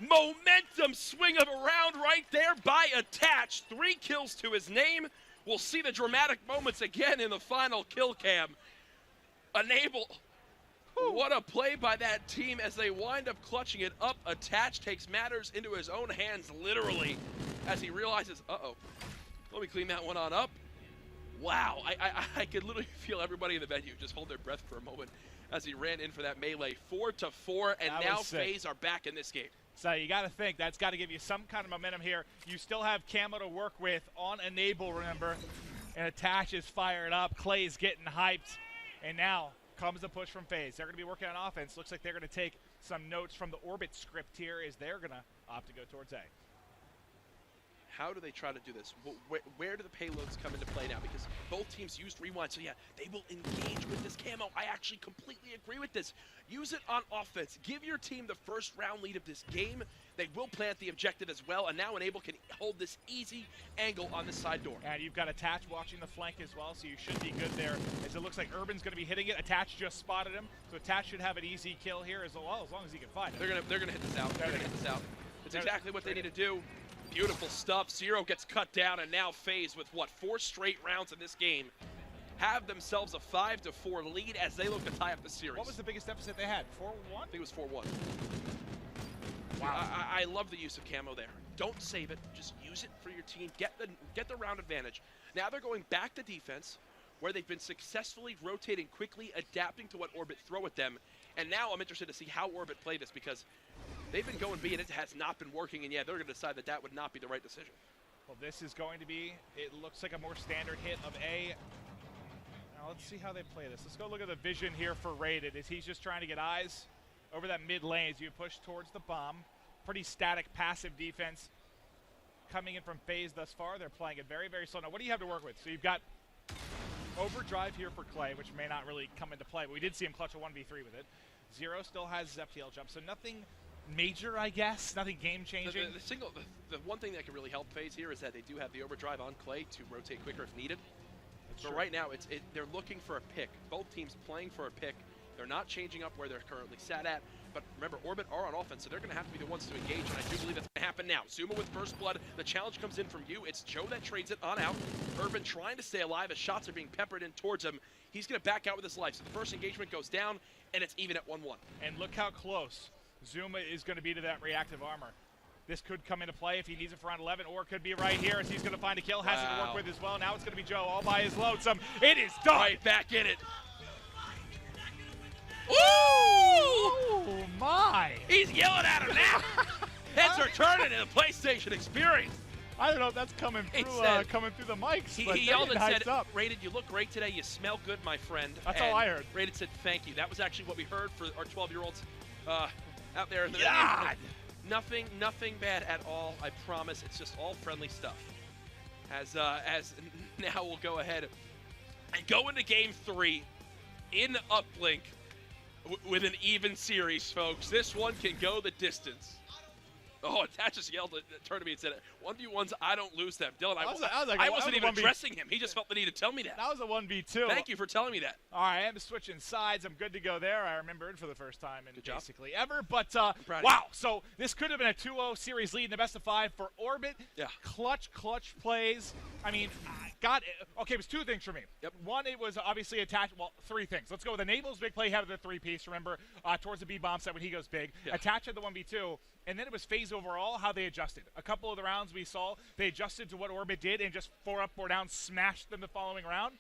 Momentum swing of a round right there by Attach. 3 kills to his name. We'll see the dramatic moments again in the final kill cam. Enable. What a play by that team as they wind up clutching it up. Attach takes matters into his own hands, literally, as he realizes, uh-oh, let me clean that one on up. Wow, I could literally feel everybody in the venue just hold their breath for a moment as he ran in for that melee. 4-4, and now FaZe are back in this game. So you got to think that's got to give you some kind of momentum here. You still have camo to work with on Enable, remember, and Attach is fired up. Clay's getting hyped, and now comes the push from FaZe. They're going to be working on offense. Looks like they're going to take some notes from the Orbit script here as they're going to opt to go towards A. How do they try to do this? Where do the payloads come into play now? Because both teams used rewind, so yeah, they will engage with this camo. I actually completely agree with this. Use it on offense. Give your team the first round lead of this game. They will plant the objective as well, and now Enable can hold this easy angle on the side door. And you've got Attach watching the flank as well, so you should be good there. As it looks like Urban's going to be hitting it. Attach just spotted him, so Attach should have an easy kill here as well, as long as he can find it. They're gonna hit this out. They're gonna hit this out. It's exactly what they need to do. Beautiful stuff. Zero gets cut down, and now FaZe with, what, 4 straight rounds in this game have themselves a 5-4 lead as they look to tie up the series. What was the biggest deficit they had? 4-1? I think it was 4-1. Wow. I love the use of camo there. Don't save it. Just use it for your team. Get the round advantage. Now they're going back to defense, where they've been successfully rotating quickly, adapting to what Orbit throw at them. And now I'm interested to see how Orbit play this, because they've been going B and it has not been working, and yeah, they're going to decide that that would not be the right decision. Well, this is going to be, it looks like a more standard hit of A. Now let's see how they play this. Let's go look at the vision here for Rated. Is he's just trying to get eyes over that mid lane as you push towards the bomb. Pretty static, passive defense coming in from FaZe thus far. They're playing it very, very slow. Now, what do you have to work with? So you've got Overdrive here for Clay, which may not really come into play, but we did see him clutch a 1v3 with it. Zero still has FTL jump, so nothing major, I guess, nothing game-changing. The one thing that can really help FaZe here is that they do have the Overdrive on Clay to rotate quicker if needed. That's but true. right now, they're looking for a pick. Both teams playing for a pick. They're not changing up where they're currently sat at. But remember, Orbit are on offense, so they're going to have to be the ones to engage, and I do believe that's going to happen now. Zuma with first blood. The challenge comes in from you. It's Joe that trades it on out. Urban trying to stay alive as shots are being peppered in towards him. He's going to back out with his life. So the first engagement goes down, and it's even at 1-1. And look how close Zuma is going to be to that reactive armor. This could come into play if he needs it for round 11, or it could be right here as he's going to find a kill. Has it to work with as well. Now it's going to be Joe all by his lonesome. It is done. Right back in it. Ooh! Oh my! He's yelling at him now. Heads are turning in the PlayStation experience. I don't know if that's coming through the mics. He yelled and said, "Rated, you look great today. You smell good, my friend." That's all I heard. Rated said, "Thank you." That was actually what we heard for our 12-years out there in the God! Nothing bad at all. I promise. It's just all friendly stuff. As now we'll go ahead and go into Game 3 in Uplink with an even series, folks. This one can go the distance. Oh, Attach just yelled, turned to me and said, 1v1s, I don't lose them. Dylan, I I wasn't even addressing him. He just felt the need to tell me that. That was a 1v2. Thank you for telling me that. All right, I'm switching sides. I'm good to go there. I remembered for the first time in Good basically ever. But, wow. So this could have been a 2-0 series lead in the best of 5 for Orbit. Yeah. Clutch plays. I mean, God. Okay, it was 2 things for me. Yep. One, it was obviously attached. Well, 3 things. Let's go with Enable's big play. Had the 3-piece. Remember, towards the B-bomb set when he goes big. Yeah. Attach had the 1v2. And then it was FaZe overall, how they adjusted. A couple of the rounds we saw, they adjusted to what Orbit did and just 4 up, 4 down, smashed them the following round.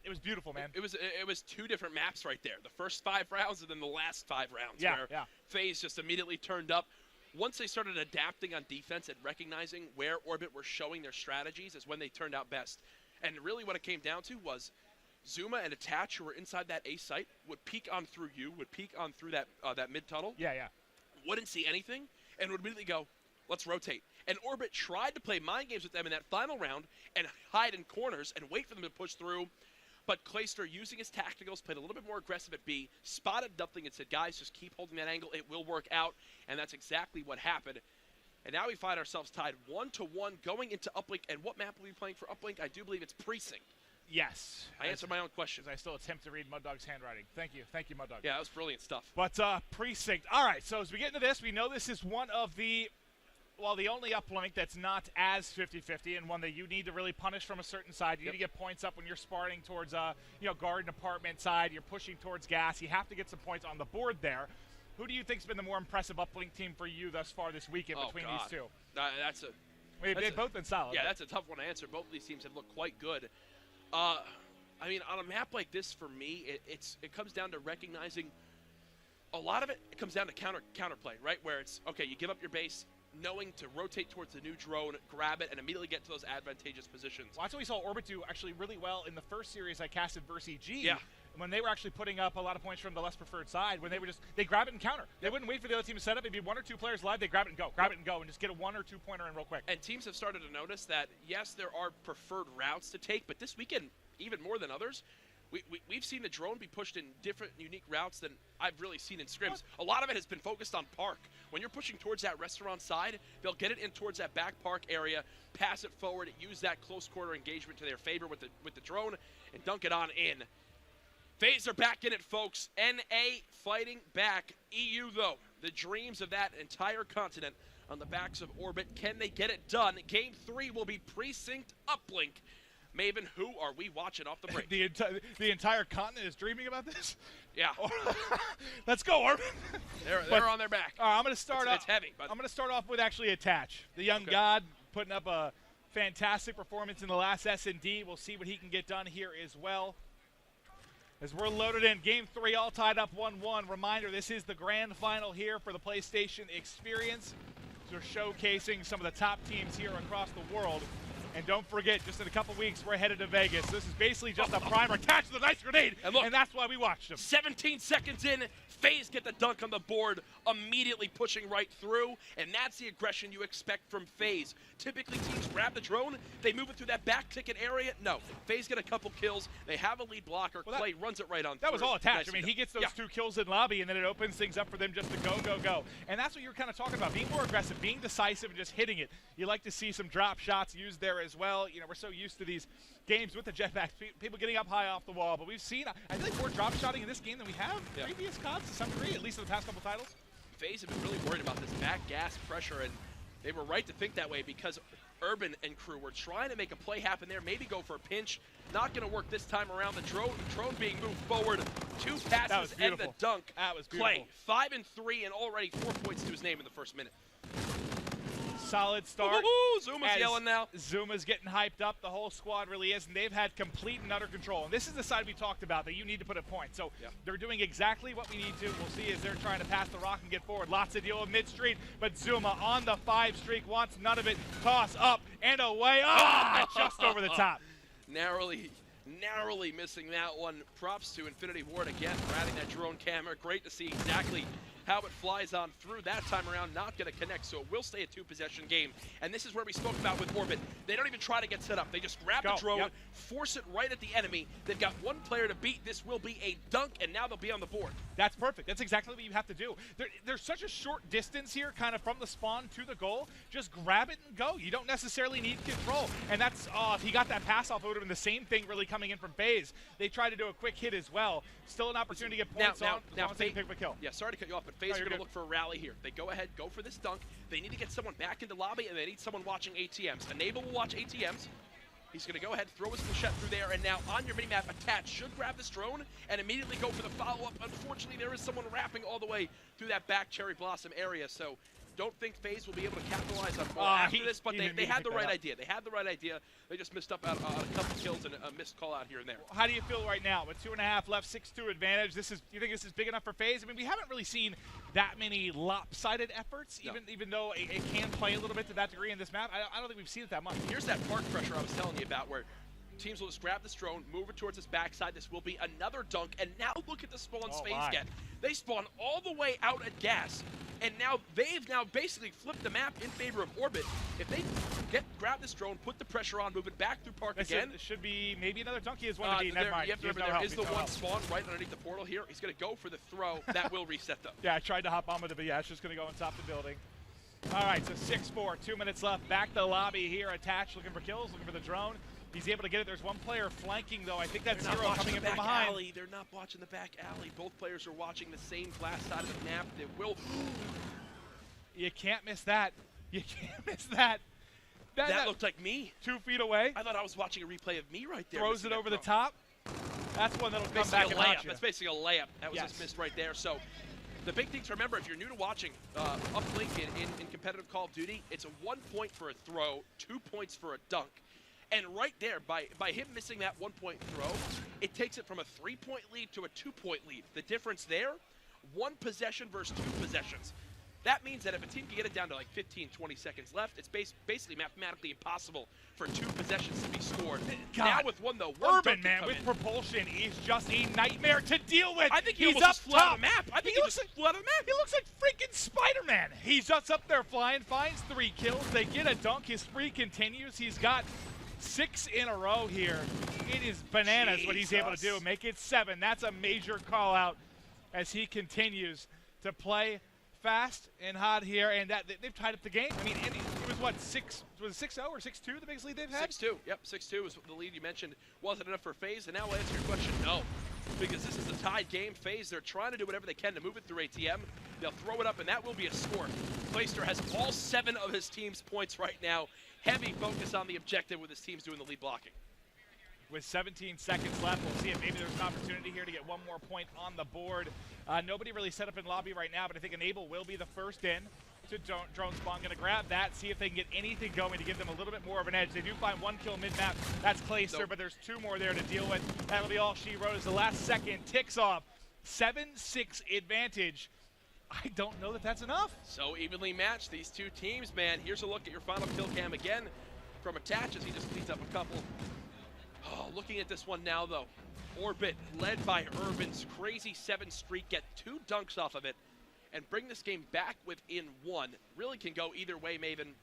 It was beautiful, man. It was 2 different maps right there. The first 5 rounds and then the last 5 rounds. Yeah, where yeah. FaZe just immediately turned up. Once they started adapting on defense and recognizing where Orbit were showing their strategies is when they turned out best. And really what it came down to was Zuma and Attach, who were inside that A site, would peek on through you, would peek on through that mid-tunnel. Yeah, yeah. Wouldn't see anything, and would immediately go, let's rotate. And Orbit tried to play mind games with them in that final round and hide in corners and wait for them to push through. But Clayster, using his tacticals, played a little bit more aggressive at B, spotted Dumpling and said, guys, just keep holding that angle. It will work out. And that's exactly what happened. And now we find ourselves tied 1-1 going into Uplink. And what map will we be playing for Uplink? I do believe it's Precinct. Yes. I answered my own questions. I still attempt to read Mud Dog's handwriting. Thank you, Mud Dog. Yeah, that was brilliant stuff. But Precinct. All right, so as we get into this, we know this is one of the, well, the only uplink that's not as 50-50 and one that you need to really punish from a certain side. You need to get points up when you're sparring towards, garden apartment side. You're pushing towards gas. You have to get some points on the board there. Who do you think's been the more impressive uplink team for you thus far this weekend between these two? They've both been solid. Yeah, that's a tough one to answer. Both of these teams have looked quite good. I mean, on a map like this, for me, it comes down to recognizing a lot of it comes down to counterplay, right? Where it's, okay, you give up your base, knowing to rotate towards the new drone, grab it, and immediately get to those advantageous positions. Well, that's what we saw Orbit do actually really well in the first series I casted versus EG. Yeah. When they were actually putting up a lot of points from the less preferred side, when they grab it and counter. They wouldn't wait for the other team to set up. It'd be 1 or 2 players live. They grab it and go, and just get a 1 or 2 pointer in real quick. And teams have started to notice that, yes, there are preferred routes to take, but this weekend, even more than others, we've seen the drone be pushed in different, unique routes than I've really seen in scrims. A lot of it has been focused on park. When you're pushing towards that restaurant side, they'll get it in towards that back park area, pass it forward, use that close quarter engagement to their favor with the drone, and dunk it on in. FaZe are back in it, folks. NA fighting back. EU, though, the dreams of that entire continent on the backs of Orbit. Can they get it done? Game 3 will be Precinct Uplink. Maven, who are we watching off the break? The entire continent is dreaming about this? Yeah. Let's go, Orbit. They're on their back. All right, I'm going to start off. It's heavy, but I'm going to start off with actually Attach. The young god putting up a fantastic performance in the last S&D. We'll see what he can get done here as well. As we're loaded in, Game 3 all tied up 1-1. Reminder, this is the grand final here for the PlayStation Experience. So we're showcasing some of the top teams here across the world. And don't forget, just in a couple weeks, we're headed to Vegas. This is basically just a primer attached to the nice grenade, and that's why we watched them. 17 seconds in, FaZe get the dunk on the board, immediately pushing right through, and that's the aggression you expect from FaZe. Typically, teams grab the drone, they move it through that back ticket area. No, FaZe get a couple kills, they have a lead blocker, Clay runs it right on through. That was all Attached. Nice. I mean, he gets those 2 kills in lobby, and then it opens things up for them just to go. And that's what you're kind of talking about, being more aggressive, being decisive, and just hitting it. You like to see some drop shots used there as well. You know, we're so used to these games with the jetpacks, people getting up high off the wall, but we've seen, I think, more drop shotting in this game than we have previous CODs to some degree, at least in the past couple titles. FaZe have been really worried about this back gas pressure, and they were right to think that way because Urban and crew were trying to make a play happen there, maybe go for a pinch. Not going to work this time around. The drone being moved forward. 2 passes and the dunk. That was beautiful. Clay, 5-3 and already 4 points to his name in the first minute. Solid start. Zuma's yelling now. Zuma's getting hyped up. The whole squad really is, and they've had complete and utter control. And this is the side we talked about that you need to put a point. So they're doing exactly what we need to. We'll see as they're trying to pass the rock and get forward. Lots of deal with mid-street, but Zuma on the 5 streak wants none of it. Toss up and away. Just over the top. Narrowly missing that one. Props to Infinity Ward again for adding that drone camera. Great to see exactly how it flies on through that time around, not going to connect, so it will stay a 2-possession game. And this is where we spoke about with Orbit. They don't even try to get set up. They just grab the drone, force it right at the enemy. They've got one player to beat. This will be a dunk, and now they'll be on the board. That's perfect. That's exactly what you have to do. There's such a short distance here, kind of from the spawn to the goal. Just grab it and go. You don't necessarily need control. And that's, if he got that pass off, it would have been the same thing really coming in from FaZe. They tried to do a quick hit as well. Still an opportunity to get points now FaZe pick up a kill. Yeah, sorry to cut you off, but FaZe are going to look for a rally here. They go ahead, go for this dunk. They need to get someone back into lobby, and they need someone watching ATMs. Enable will watch ATMs. He's going to go ahead, throw his flechette through there, and now on your minimap, Attach should grab this drone and immediately go for the follow-up. Unfortunately, there is someone wrapping all the way through that back Cherry Blossom area, so don't think FaZe will be able to capitalize on more after this, but they had the right idea. They had the right idea. They just missed up on a couple kills and a missed call out here and there. How do you feel right now? With 2.5 left, 6-2 advantage, do you think this is big enough for FaZe? I mean, we haven't really seen that many lopsided efforts, even though it can play a little bit to that degree in this map. I don't think we've seen it that much. Here's that park pressure I was telling you about, where teams will just grab this drone, move it towards his backside. This will be another dunk, and now look at the spawns FaZe get. They spawn all the way out at gas, and now they've basically flipped the map in favor of Orbit. If they grab this drone, put the pressure on, move it back through park again. It should be maybe another dunk. He has one to D. Never mind. You have to remember, there is the one spawn right underneath the portal here. He's going to go for the throw. That will reset though. Yeah, I tried to hop on with it, but yeah, it's just going to go on top of the building. All right, so 6-4, 2 minutes left. Back to the lobby here. Attach, looking for kills, looking for the drone. He's able to get it. There's one player flanking, though. I think that's Zero coming in from behind. Alley. They're not watching the back alley. Both players are watching the same glass side of the map. They will. You can't miss that. You can't miss that. That looked like me. 2 feet away. I thought I was watching a replay of me right there. Throws it over the top. That's one that'll come back and haunt you. That's basically a layup. That was just missed right there. So the big thing to remember, if you're new to watching Uplink in competitive Call of Duty, it's a 1 point for a throw, 2 points for a dunk. And right there, by him missing that 1 point throw, it takes it from a 3-point lead to a 2-point lead. The difference there, 1 possession versus 2 possessions. That means that if a team can get it down to like 15, 20 seconds left, it's basically mathematically impossible for 2 possessions to be scored. Now with one though, Urban, man, with propulsion is just a nightmare to deal with. I think he's up flew out of the map. I think he just flew out of the map. He looks like freaking Spider-Man. He's just up there flying, finds 3 kills. They get a dunk. His spree continues. He's got 6 in a row here. It is bananas what he's able to do. Make it 7. That's a major call out as he continues to play fast and hot here, and they've tied up the game. I mean, it was what, 6 or 6-2 the biggest lead they've had? 6-2. Yep, 6-2 was the lead you mentioned. Wasn't enough for FaZe, and now I'll answer your question, no. Because this is a tied game. FaZe, they're trying to do whatever they can to move it through ATM. They'll throw it up, and that will be a score. Clayster has all 7 of his team's points right now. Heavy focus on the objective with his teams doing the lead blocking. With 17 seconds left, we'll see if maybe there's an opportunity here to get 1 more point on the board. Nobody really set up in lobby right now, but I think Enable will be the first in to drone spawn. Going to grab that, see if they can get anything going to give them a little bit more of an edge. They do find 1 kill mid-map. That's Clayster, but there's 2 more there to deal with. That'll be all she wrote as the last second ticks off. 7-6 advantage. I don't know that that's enough. So evenly matched, these 2 teams, man. Here's a look at your final kill cam again from Attach as he just cleans up a couple. Oh, looking at this one now, though. Orbit, led by Urban's crazy 7 streak, get 2 dunks off of it and bring this game back within 1. Really can go either way, Maven.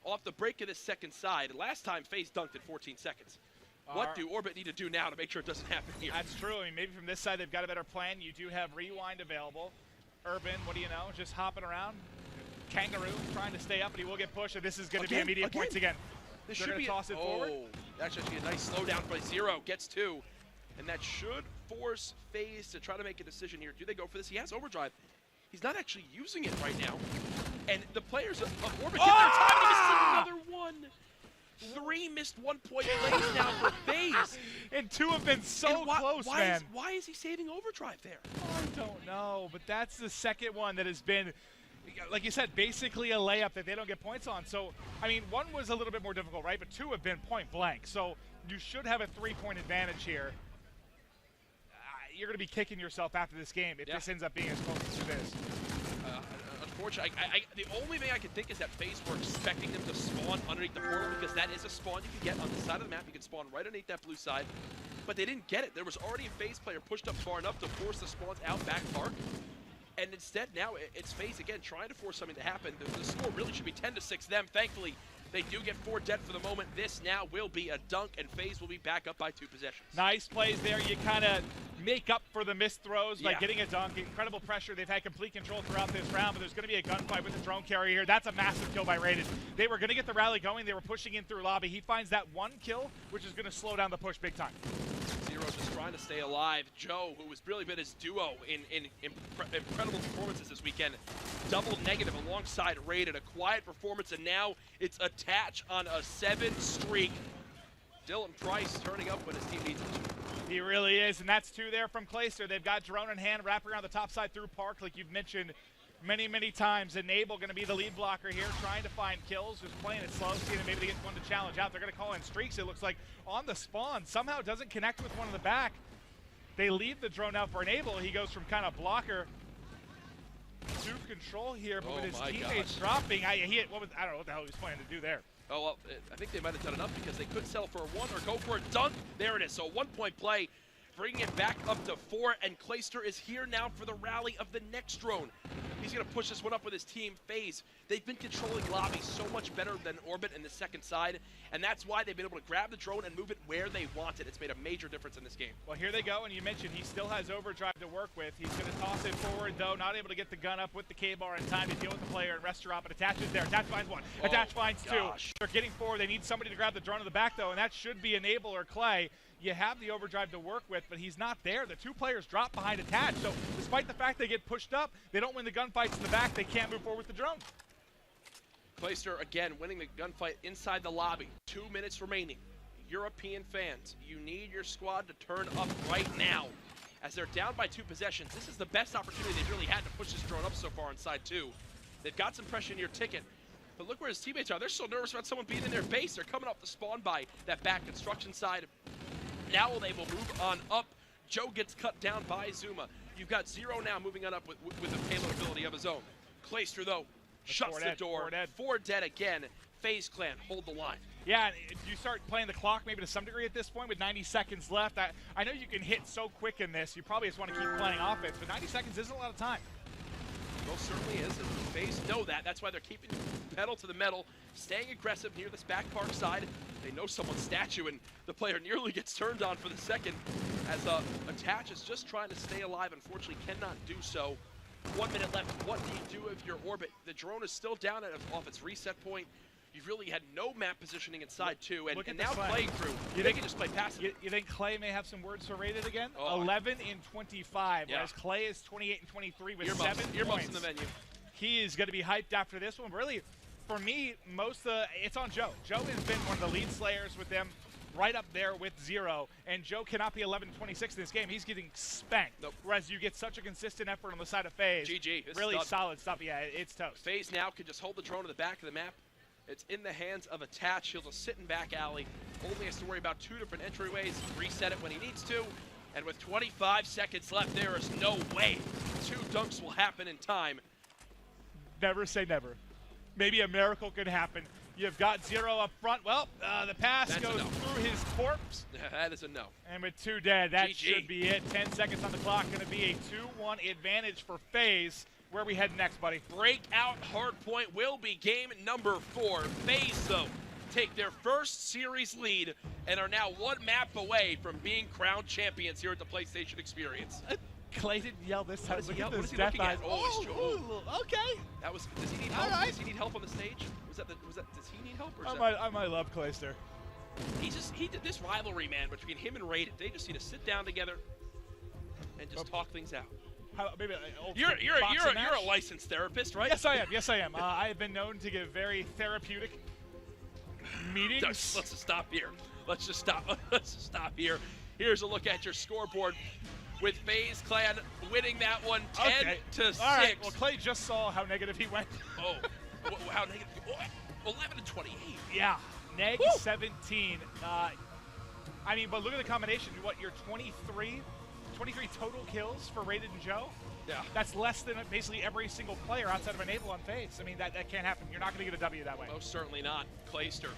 Off the break of this second side, last time FaZe dunked at 14 seconds. What do Orbit need to do now to make sure it doesn't happen here? That's true. I mean, maybe from this side they've got a better plan. You do have Rewind available. Urban, what do you know, just hopping around. Kangaroo trying to stay up, but he will get pushed, and this is going to be immediate points again. This They're should be toss it forward. That's actually a nice slowdown by Zero. Gets 2. And that should force FaZe to try to make a decision here. Do they go for this? He has overdrive. He's not actually using it right now. And the players of Orbit get their time. He missed another 1. 3 missed 1-point plays now for FaZe. And 2 have been so close, man. Why is he saving overdrive there? I don't know, but that's the second one that has been, like you said, basically a layup that they don't get points on. So, I mean, 1 was a little bit more difficult, right? But 2 have been point blank. So you should have a 3-point advantage here. You're going to be kicking yourself after this game if this ends up being as close as it is. Unfortunately, the only thing I can think is that FaZe were expecting them to spawn underneath the portal, because that is a spawn you can get on the side of the map. You can spawn right underneath that blue side. But they didn't get it. There was already a FaZe player pushed up far enough to force the spawns out back park. And instead, now it's FaZe again trying to force something to happen. The score really should be 10-6 them. Thankfully, they do get 4 dead for the moment. This now will be a dunk, and FaZe will be back up by 2 possessions. Nice plays there. You kind of make up for the missed throws by getting a dunk. Incredible pressure. They've had complete control throughout this round, but there's going to be a gunfight with the drone carrier here. That's a massive kill by Raiden. They were going to get the rally going. They were pushing in through lobby. He finds that 1 kill, which is going to slow down the push big time. Zero just trying to stay alive. Joe, who has really been his duo in incredible performances this weekend, double negative alongside Raiden. A quiet performance, and now it's Attach on a 7 streak. Dylan Price turning up when his team needs him. He really is, and that's 2 there from Clayster. They've got drone in hand, wrapping around the top side through Park, like you've mentioned many, many times. Enable going to be the lead blocker here, trying to find kills, just playing it slow, seeing if maybe they get one to challenge out. They're going to call in streaks, it looks like, on the spawn. Somehow doesn't connect with one in the back. They leave the drone out for Enable. He goes from kind of blocker to control here, but with his teammates dropping, I don't know what the hell he was planning to do there. Oh, well, I think they might have done enough because they could settle for a 1 or go for a dunk. There it is. So 1-point play, bringing it back up to 4, and Clayster is here now for the rally of the next drone. He's going to push this one up with his team, FaZe. They've been controlling lobby so much better than Orbit in the second side, and that's why they've been able to grab the drone and move it where they want it. It's made a major difference in this game. Well, here they go, and you mentioned he still has overdrive to work with. He's going to toss it forward, though, not able to get the gun up with the K-bar in time to deal with the player and restaurant, but Attach is there. Attach finds 1. Attach finds 2. They're getting forward. They need somebody to grab the drone in the back, though, and that should be Enable or Clay. You have the overdrive to work with, but he's not there. The 2 players drop behind Attach, so despite the fact they get pushed up, they don't win the gunfights in the back. They can't move forward with the drone. Clayster, again, winning the gunfight inside the lobby. 2 minutes remaining. European fans, you need your squad to turn up right now. As they're down by 2 possessions, this is the best opportunity they've really had to push this drone up so far on side 2. They've got some pressure in your ticket, but look where his teammates are. They're so nervous about someone being in their base. They're coming up the spawn by that back construction side. Now they will move on up. Joe gets cut down by Zuma. You've got Zero now moving on up with the payload ability of his own. Clayster, though, shuts the door. 4 dead again. FaZe Clan hold the line. Yeah, you start playing the clock maybe to some degree at this point with 90 seconds left. I know you can hit so quick in this. You probably just want to keep playing offense, but 90 seconds isn't a lot of time. Most certainly is, and FaZe know that. That's why they're keeping pedal to the metal, staying aggressive near this back park side. They know someone's statue, and the player nearly gets turned on for the second as Attach is just trying to stay alive. Unfortunately, cannot do so. 1 minute left. What do you do if your orbit? The drone is still down off its reset point. You've really had no map positioning inside 2, and now playing through. They can just play passive. You think Clay may have some words for Rated again? Oh. 11 in 25, whereas Clay is 28 and 23 with 7 points. Earmuffs in the menu. He is going to be hyped after this one. Really, for me, it's on Joe. Joe has been one of the lead slayers with them, right up there with Zero, and Joe cannot be 11-26 in this game. He's getting spanked. Nope. Whereas you get such a consistent effort on the side of FaZe. GG. Really solid stuff. Yeah, it's toast. FaZe now can just hold the drone to the back of the map. It's in the hands of Attach. He'll just sit in back alley. Only has to worry about 2 different entryways. Reset it when he needs to. And with 25 seconds left, there is no way 2 dunks will happen in time. Never say never. Maybe a miracle could happen. You've got Zero up front. Well, the pass goes through his corpse. That is a no. And with 2 dead, that GG. should be it. 10 seconds on the clock. Going to be a 2-1 advantage for FaZe. Where are we heading next, buddy? Breakout Hardpoint will be game number 4. FaZe, though, take their first series lead and are now 1 map away from being crowned champions here at the PlayStation Experience. Clay didn't yell this time. What is he looking at? Okay. That was. Does he need help? Right. Does he need help on the stage? Does he need help? Or I might love Clayster. He did this rivalry, man, between him and Rated. They just need to sit down together and just talk things out. Maybe you're a licensed therapist, right? Yes, I am. Yes, I am. I have been known to give very therapeutic meetings. Let's just stop here. Let's just stop here. Here's a look at your scoreboard with FaZe Clan winning that one 10-6. All right. Well, Clay just saw how negative he went. Oh, how negative? 11-28. Yeah, neg 17. I mean, but look at the combination. What, you're 23 total kills for Rated and Joe? Yeah. That's less than basically every single player outside of Enable on FaZe. I mean, that can't happen. You're not going to get a W that way. Most certainly not. Clayster,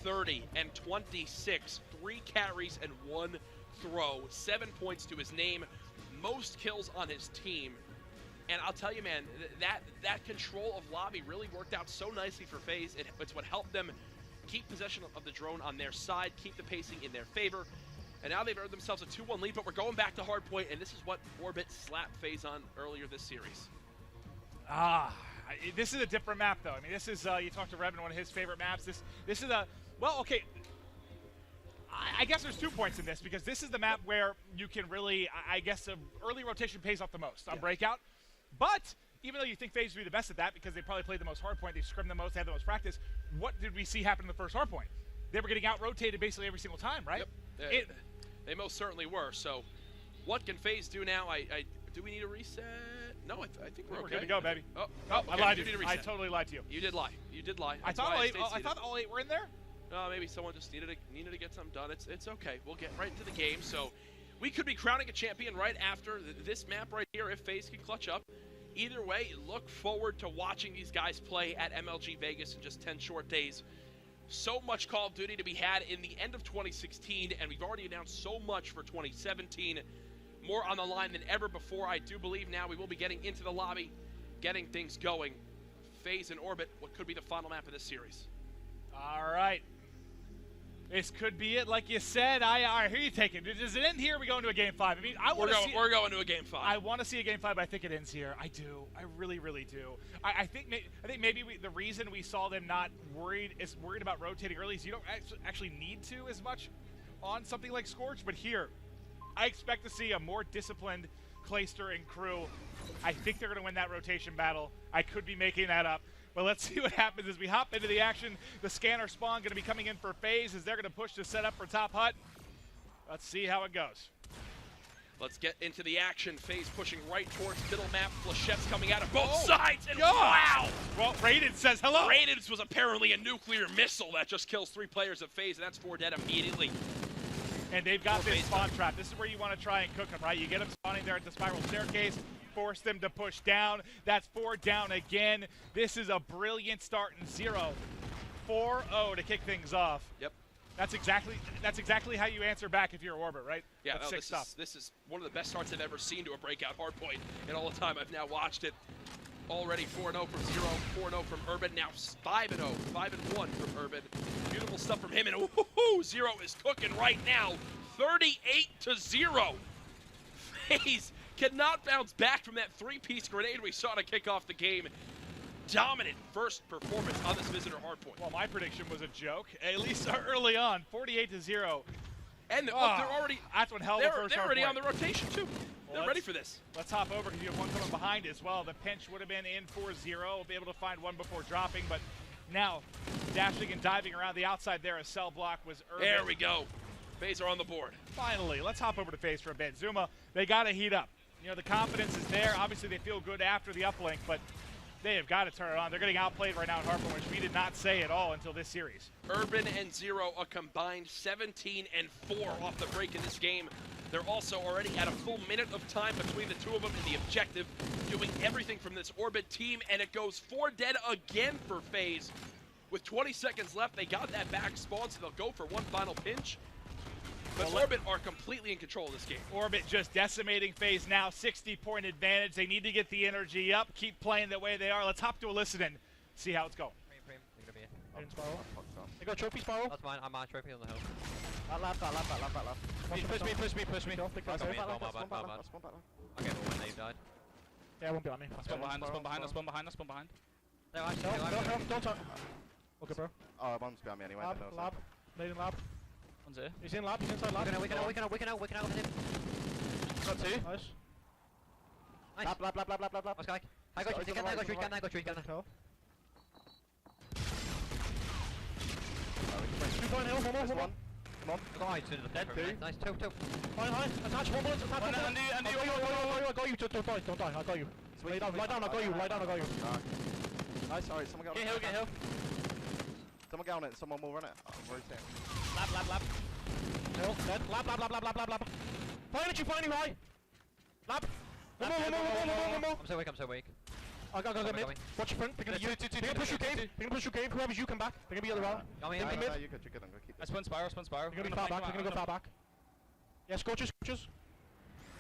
30 and 26. 3 carries and 1 throw. 7 points to his name. Most kills on his team. And I'll tell you, man, that control of lobby really worked out so nicely for FaZe. It's what helped them keep possession of the drone on their side, keep the pacing in their favor. And now they've earned themselves a 2-1 lead, but we're going back to Hardpoint, and this is what Orbit slapped FaZe on earlier this series. This is a different map, though. I mean, this is, you talked to Revin, one of his favorite maps. This is a, well, okay. I guess there's 2 points in this, because this is the map where you can really, I guess, early rotation pays off the most on Breakout. But even though you think FaZe would be the best at that, because they probably played the most Hardpoint, they scrimmed the most, they had the most practice, what did we see happen in the first Hardpoint? They were getting out-rotated basically every single time, right? Yep. They most certainly were. So what can FaZe do now? Do we need a reset? No, I think we're okay. We're good to go, baby. Oh, okay. I lied to you. I reset. totally lied to you. You did lie. You did lie. I thought all 8 were in there. Maybe someone just needed to get something done. It's okay. We'll get right into the game. So we could be crowning a champion right after this map right here if FaZe can clutch up. Either way, look forward to watching these guys play at MLG Vegas in just 10 short days. So much Call of Duty to be had in the end of 2016, and we've already announced so much for 2017. More on the line than ever before. I do believe now we will be getting into the lobby, getting things going. FaZe and Orbit, what could be the final map of this series. All right. This could be it, like you said. All right, who are you taking? Does it end here? Or we go into a game 5? I mean, we're going to a game 5. I want to see a game 5, but I think it ends here. I do. I really, really do. I think maybe the reason we saw them not worried about rotating early is you don't actually need to as much on something like Scorch. But here, I expect to see a more disciplined Clayster and crew. I think they're going to win that rotation battle. I could be making that up. But let's see what happens as we hop into the action. The scanner spawn going to be coming in for FaZe as they're going to push to set up for top hut. Let's see how it goes. Let's get into the action. FaZe pushing right towards middle map. Flashettes coming out of both sides. And wow! Well, Raiden says hello. Raiden's was apparently a nuclear missile that just kills 3 players of FaZe, and that's 4 dead immediately. And they've got this spawn trap. This is where you want to try and cook them, right? You get them spawning there at the spiral staircase. Force them to push down. That's 4 down again. This is a brilliant start in 0. 4-0 to kick things off. Yep. That's exactly how you answer back if you're Orbit, right? Yeah, that's sick stuff. This is one of the best starts I've ever seen to a Breakout Hardpoint in all the time I've now watched it. Already 4-0 from 0, 4-0 from Urban, now 5-0, 5-1 from Urban. Beautiful stuff from him, and woohoo, 0 is cooking right now. 38-0. FaZe cannot bounce back from that 3-piece grenade we saw to kick off the game. Dominant first performance on this visitor hardpoint. Well, my prediction was a joke, at least early on, 48-0. And they're already, that's what held the first they're already on the rotation too. They're ready for this. Let's hop over because you have one coming behind as well. The pinch would have been in 4-0. We'll be able to find one before dropping, but now dashing and diving around the outside there, a cell block was Urban. There we go. FaZe are on the board. Finally, let's hop over to FaZe for a bit. Zuma, they got to heat up. You know, the confidence is there. Obviously, they feel good after the uplink, but they have got to turn it on. They're getting outplayed right now in Hardpoint, which we did not say at all until this series. Urban and 0 a combined 17-4 off the break in this game. They're also already at a full minute of time between the two of them in the objective, doing everything from this Orbit team, and it goes 4 dead again for FaZe. With 20 seconds left, they got that back spawn, so they'll go for one final pinch. But Orbit are completely in control of this game. Orbit just decimating FaZe now, 60-point advantage. They need to get the energy up, keep playing the way they are. Let's hop to a listen, see how it's going. You're gonna be here. Spiral. They got trophy spiral. That's mine. I'm on trophy on the hill. Left. Push me. Spawn back Okay, well, when they died. Yeah, won't be on me. Spawn behind us. No, actually, No, don't talk. Okay, bro. Oh, one's behind me anyway. Lab. Late in lab. One's here. He's in lab. He's inside lab. we can out with him. Got 2. Nice. Nice. Lab. Let's go. I got you. Get that. Kill. Two going hill. One more. Come on. Go to the dead. Nice. Two. High. Attach one bullet. Andy, I got you. Don't die. I got you. Lay down. I got you. Nice. Alright, someone go on it. Get hill. Someone go on it. Someone will run it. Rotate. Lab. Hill. Dead. Lab. Finally, right. Lab. One more. I'm so weak. I got mid. Watch your front. They're gonna push you cave. Whoever's you come back. They're gonna be the other round. Got me. You're good. I'm gonna keep I this. spun spiral. They're gonna be far back. They're gonna go far back. Yeah, Scorches.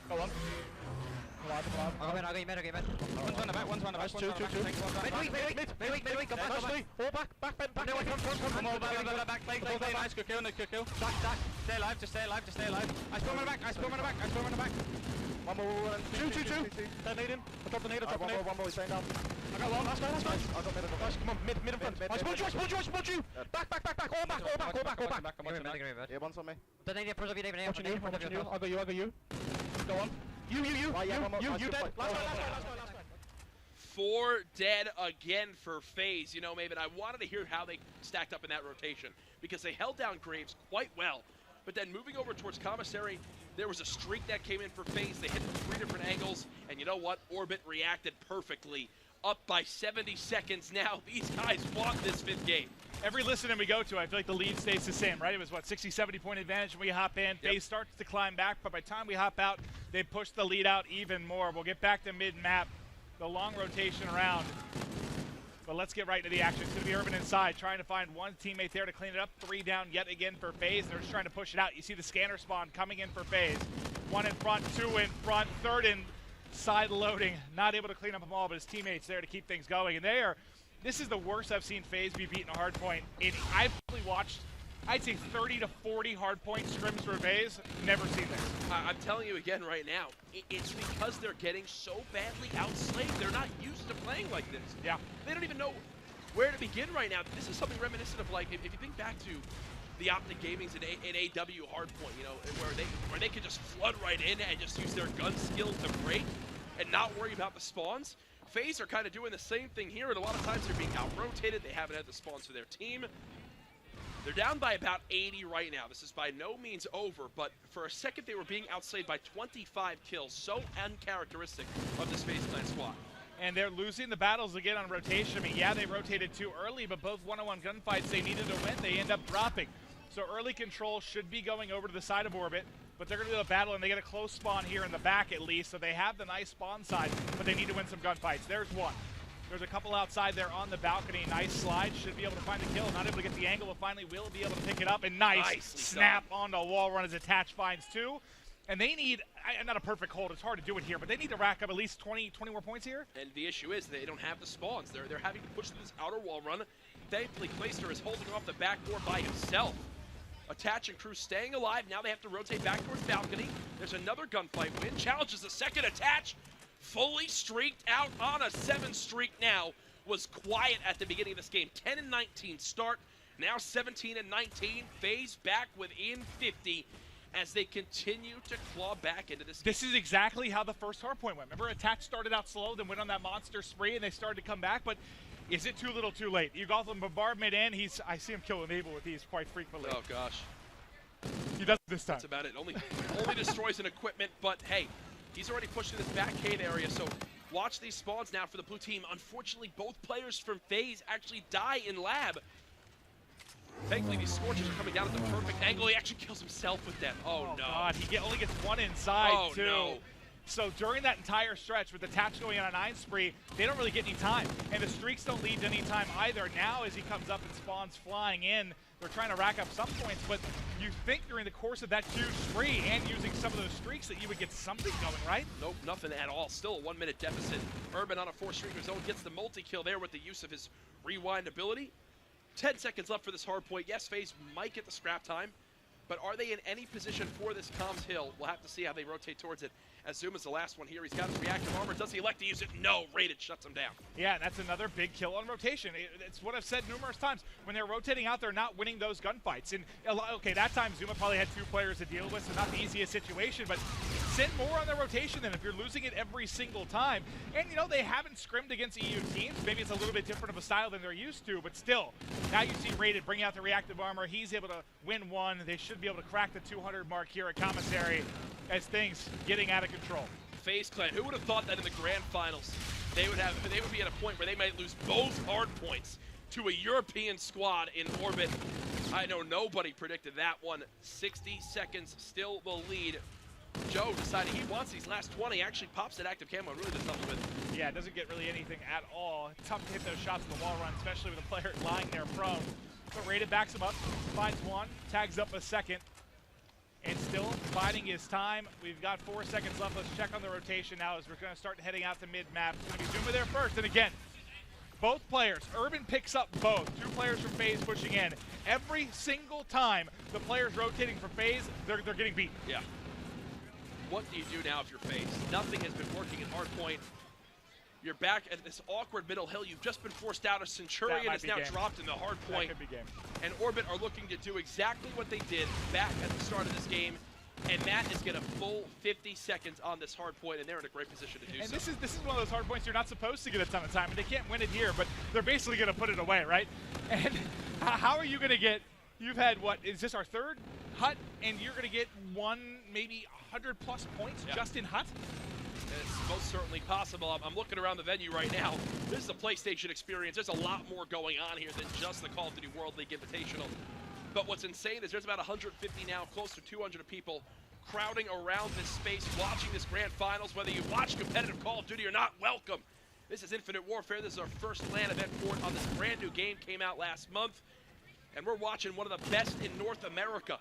Go on. I'll go mid. One's on the back, one's on the back. Two. Midweek, come back. All back. Come on, back. Play, nice, good kill. Stack. Stay alive. I spawn on the back. One more. Two. Detonate him. I dropped the nade. One more, he's staying down. I got one. Last guy. I got mid. Nice, come on, mid in front. I spawned you. Back. All back. Yeah, one's on me. Watching you. I'll go you. Go on. You dead. Last guy. 4 dead again for FaZe. You know, Maven, I wanted to hear how they stacked up in that rotation because they held down Graves quite well. But then moving over towards Commissary, there was a streak that came in for FaZe. They hit from 3 different angles, and you know what? Orbit reacted perfectly. Up by 70 seconds now. These guys want this 5th game. Every listening we go to, I feel like the lead stays the same, right? It was, what, 60, 70-point advantage when we hop in. Yep. FaZe starts to climb back, but by the time we hop out, they push the lead out even more. We'll get back to mid-map, the long rotation around. But let's get right into the action. It's going to be Urban inside, trying to find one teammate there to clean it up. 3 down yet again for FaZe. They're just trying to push it out. You see the scanner spawn coming in for FaZe. 1 in front, 2 in front, 3rd in side loading. Not able to clean up them all, but his teammates there to keep things going. And this is the worst I've seen FaZe be beaten a hardpoint. I've probably watched, I'd say 30 to 40 hardpoint scrims for FaZe. Never seen this. I'm telling you again right now, it's because they're getting so badly outslaved. They're not used to playing like this. Yeah. They don't even know where to begin right now. This is something reminiscent of, like, if you think back to the Optic Gamings in AW Hardpoint, you know, where they could just flood right in and just use their gun skill to break and not worry about the spawns. FaZe are kind of doing the same thing here, and a lot of times they're being out-rotated. They haven't had the spawns for their team. They're down by about 80 right now. This is by no means over, but for a second they were being outslayed by 25 kills. So uncharacteristic of this FaZe Clan squad. And they're losing the battles again on rotation. I mean, yeah, they rotated too early, but both one-on-one gunfights they needed to win, they end up dropping. So early control should be going over to the side of Orbit, but they're going to do a battle, and they get a close spawn here in the back at least, so they have the nice spawn side, but they need to win some gunfights. There's one. There's a couple outside there on the balcony. Nice slide. Should be able to find the kill. Not able to get the angle, but finally will be able to pick it up. And nice snap on the wall run as Attach finds 2. And they need, not a perfect hold, it's hard to do it here, but they need to rack up at least 20 more points here. And the issue is they don't have the spawns. They're having to push through this outer wall run. Thankfully, Clayster is holding off the back door by himself. Attach and crew staying alive. Now they have to rotate back towards balcony. There's another gunfight win. Challenges the second Attach. Fully streaked out on a 7 streak now. Was quiet at the beginning of this game. 10 and 19 start. Now 17 and 19. FaZe back within 50 as they continue to claw back into this game. This is exactly how the first hardpoint went. Remember, Attach started out slow, then went on that monster spree, and they started to come back, but is it too little too late? You got them bombardment in. I see him kill Enable with these quite frequently. Oh, gosh. He does this time. That's about it. Only destroys an equipment, but hey, he's already pushing this back cave area, so watch these spawns now for the blue team. Unfortunately, both players from FaZe actually die in lab. Thankfully, these Scorches are coming down at the perfect angle. He actually kills himself with them. Oh no. God, he only gets 1 inside, too. No. So during that entire stretch, with Attach going on a 9 spree, they don't really get any time. And the streaks don't lead to any time either. Now, as he comes up and spawns flying in, they're trying to rack up some points, but you think during the course of that huge spree and using some of those streaks that you would get something going, right? Nope, nothing at all. Still a 1-minute deficit. Urban on a 4-streaker zone gets the multi-kill there with the use of his rewind ability. 10 seconds left for this hard point. Yes, FaZe might get the scrap time, but are they in any position for this comms hill? We'll have to see how they rotate towards it. As Zuma's the last one here. He's got his reactive armor. Does he elect to use it? No. Rated shuts him down. Yeah, that's another big kill on rotation. It's what I've said numerous times. When they're rotating out, they're not winning those gunfights. And, okay, that time Zuma probably had 2 players to deal with, so not the easiest situation, but send more on their rotation than if you're losing it every single time. And, you know, they haven't scrimmed against EU teams. Maybe it's a little bit different of a style than they're used to, but still. Now you see Rated bring out the reactive armor. He's able to win 1. They should be able to crack the 200 mark here at Commissary as things getting out of control. FaZe Clan, who would have thought that in the grand finals they would be at a point where they might lose both hard points to a European squad in orbit? I know nobody predicted that one. 60 seconds, still the lead. Joe deciding he wants these last 20, actually pops that active camo, really does nothing with it. Yeah, it doesn't get really anything at all. Tough to hit those shots in the wall run, especially with a player lying there prone. But Rated backs him up, finds 1, tags up a second. and still biding his time. We've got 4 seconds left. Let's check on the rotation now as we're going to start heading out to mid-map. It's going to be Zuma there first, and again, both players. Urban picks up both. 2 players from FaZe pushing in. Every single time the players rotating for FaZe, they're getting beat. Yeah. What do you do now if you're FaZe? Nothing has been working at Hardpoint. You're back at this awkward middle hill. You've just been forced out. A Centurion is now dropped in the Hardpoint. That could be game. And Orbit are looking to do exactly what they did back at the start of this game. And Matt is getting a full 50 seconds on this Hardpoint, and they're in a great position to do so. And this is one of those Hardpoints you're not supposed to get a ton of time, and they can't win it here, but they're basically going to put it away, right? And how are you going to get, you've had, what, is this our 3rd hut, and you're going to get maybe 100+ points just in hut? It's most certainly possible. I'm looking around the venue right now. This is a PlayStation experience. There's a lot more going on here than just the Call of Duty World League Invitational. But what's insane is there's about 150 now, close to 200 people crowding around this space, watching this grand finals. Whether you watch competitive Call of Duty or not, welcome. This is Infinite Warfare. This is our first LAN event for it on this brand new game. Came out last month. And we're watching one of the best in North America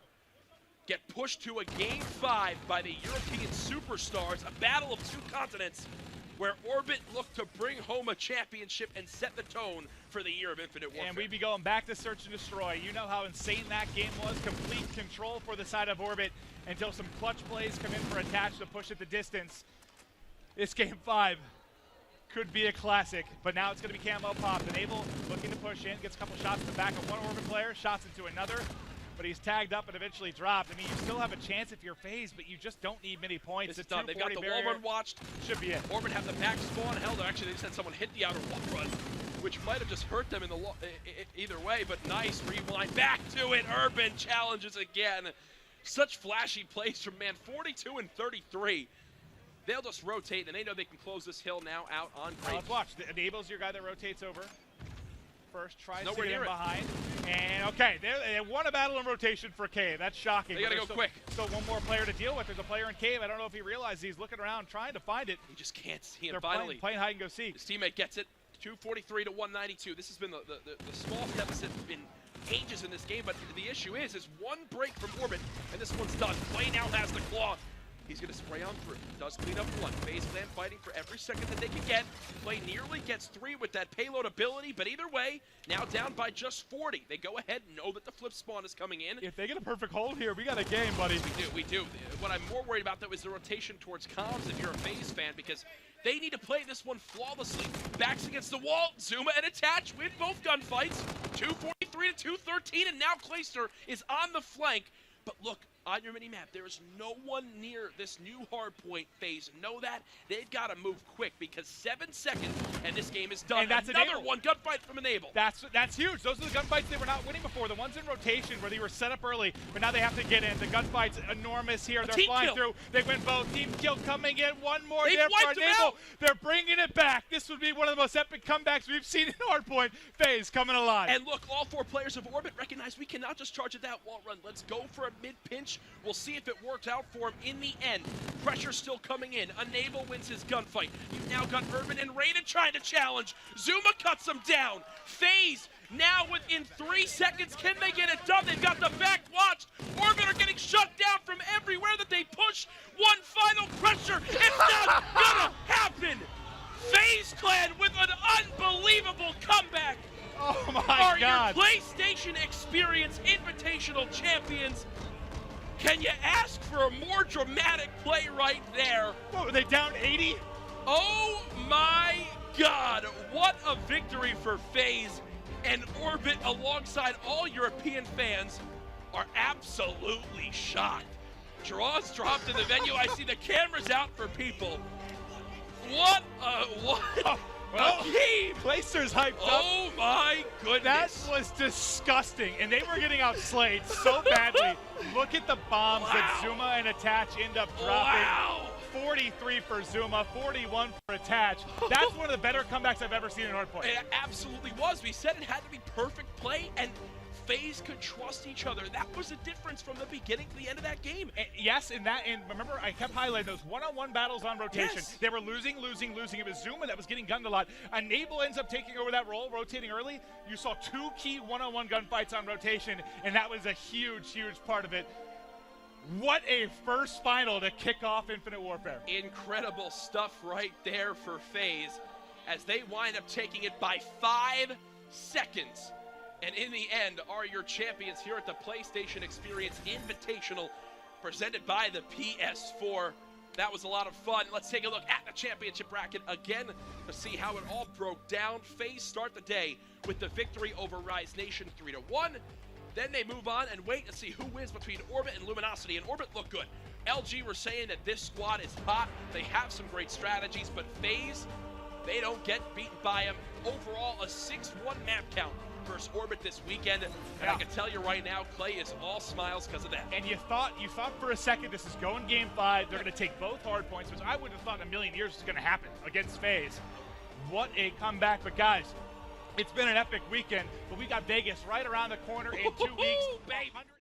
get pushed to a Game 5 by the European superstars, a battle of 2 continents, where Orbit looked to bring home a championship and set the tone for the year of Infinite Warfare. And we'd be going back to Search and Destroy. You know how insane that game was. Complete control for the side of Orbit until some clutch plays come in for Attach to push it the distance. This Game 5 could be a classic, but now it's going to be camo popped. Enable looking to push in, gets a couple shots in the back of one Orbit player, shots into another, but he's tagged up and eventually dropped. I mean, you still have a chance if you're FaZe, but you just don't need many points. This is done. They've got the wall run watched. Should be it. Orbit have the back spawn held. Actually, they just had someone hit the outer wall run, which might have just hurt them in the either way, but nice rewind. Back to it. Urban challenges again. Such flashy plays from man. 42 and 33. They'll just rotate, and they know they can close this hill now out on Graves. Let's watch. Enable's your guy that rotates over. First, tries to get in it. behind. And okay, they won a battle in rotation for Cave. That's shocking. They gotta go quick. Still one more player to deal with. There's a player in Cave. I don't know if he realizes he's looking around trying to find it. He just can't see him. They're finally playing hide and go seek. His teammate gets it. 243 to 192. This has been the small deficit in ages in this game, but the issue is one break from Orbit, and this one's done. Play now has the claw. He's going to spray on through. Does clean up one. FaZe Clan fighting for every second that they can get. Play nearly gets 3 with that payload ability, but either way, now down by just 40. They go ahead, know that the flip spawn is coming in. If they get a perfect hold here, we got a game, buddy. We do. What I'm more worried about, though, is the rotation towards comms if you're a FaZe fan, because they need to play this one flawlessly. Backs against the wall. Zuma and Attach win both gunfights. 243 to 213, and now Clayster is on the flank. But look, on your mini-map, there is no one near this new hardpoint FaZe. Know that. They've got to move quick because 7 seconds, and this game is done. And that's another Enable. one gunfight from Enable. That's huge. Those are the gunfights they were not winning before. The ones in rotation where they were set up early, but now they have to get in. The gunfight's enormous here. They're flying through. They win both. Team kill coming in. One more there for Enable. They're bringing it back. This would be one of the most epic comebacks we've seen in hardpoint. FaZe coming alive. And look, all 4 players of Orbit recognize we cannot just charge at that wall run. Let's go for a mid-pinch. We'll see if it worked out for him in the end. Pressure still coming in. Enable wins his gunfight. You've now got Urban and Raiden trying to challenge. Zuma cuts him down. FaZe now within 3 seconds. Can they get it done? They've got the back watched. Orbit are getting shut down from everywhere that they push. One final pressure. It's not gonna happen. FaZe Clan with an unbelievable comeback. Oh my God. God. Your PlayStation Experience Invitational champions. Can you ask for a more dramatic play right there? What, were they down 80? Oh my God, what a victory for FaZe. And Orbit, alongside all European fans, are absolutely shocked. Draws dropped in the venue. I see the cameras out for people. What a game! Clayster's hyped up. Oh my goodness. That was disgusting, and they were getting outslayed so badly. Look at the bombs that Zuma and Attach end up dropping. Wow! 43 for Zuma, 41 for Attach. That's one of the better comebacks I've ever seen in hardpoint. It absolutely was. We said it had to be perfect play, and FaZe could trust each other. That was the difference from the beginning to the end of that game. And yes, and remember, I kept highlighting those one-on-one battles on rotation. Yes. They were losing. It was Zuma that was getting gunned a lot. Enable ends up taking over that role, rotating early. You saw 2 key one-on-one gunfights on rotation, and that was a huge, huge part of it. What a first final to kick off Infinite Warfare. Incredible stuff right there for FaZe as they wind up taking it by 5 seconds. And in the end are your champions here at the PlayStation Experience Invitational presented by the PS4. That was a lot of fun. Let's take a look at the championship bracket again to see how it all broke down. FaZe start the day with the victory over Rise Nation 3-1. Then they move on and wait to see who wins between Orbit and Luminosity, and Orbit looked good. LG were saying that this squad is hot. They have some great strategies, but FaZe, they don't get beaten by them. Overall, a 6-1 map count versus Orbit this weekend, and I can tell you right now, Clay is all smiles because of that. And you thought for a second this is going game 5. They're going to take both hard points, which I wouldn't have thought in a million years was going to happen against FaZe. What a comeback! But guys, it's been an epic weekend. But we got Vegas right around the corner in 2 weeks.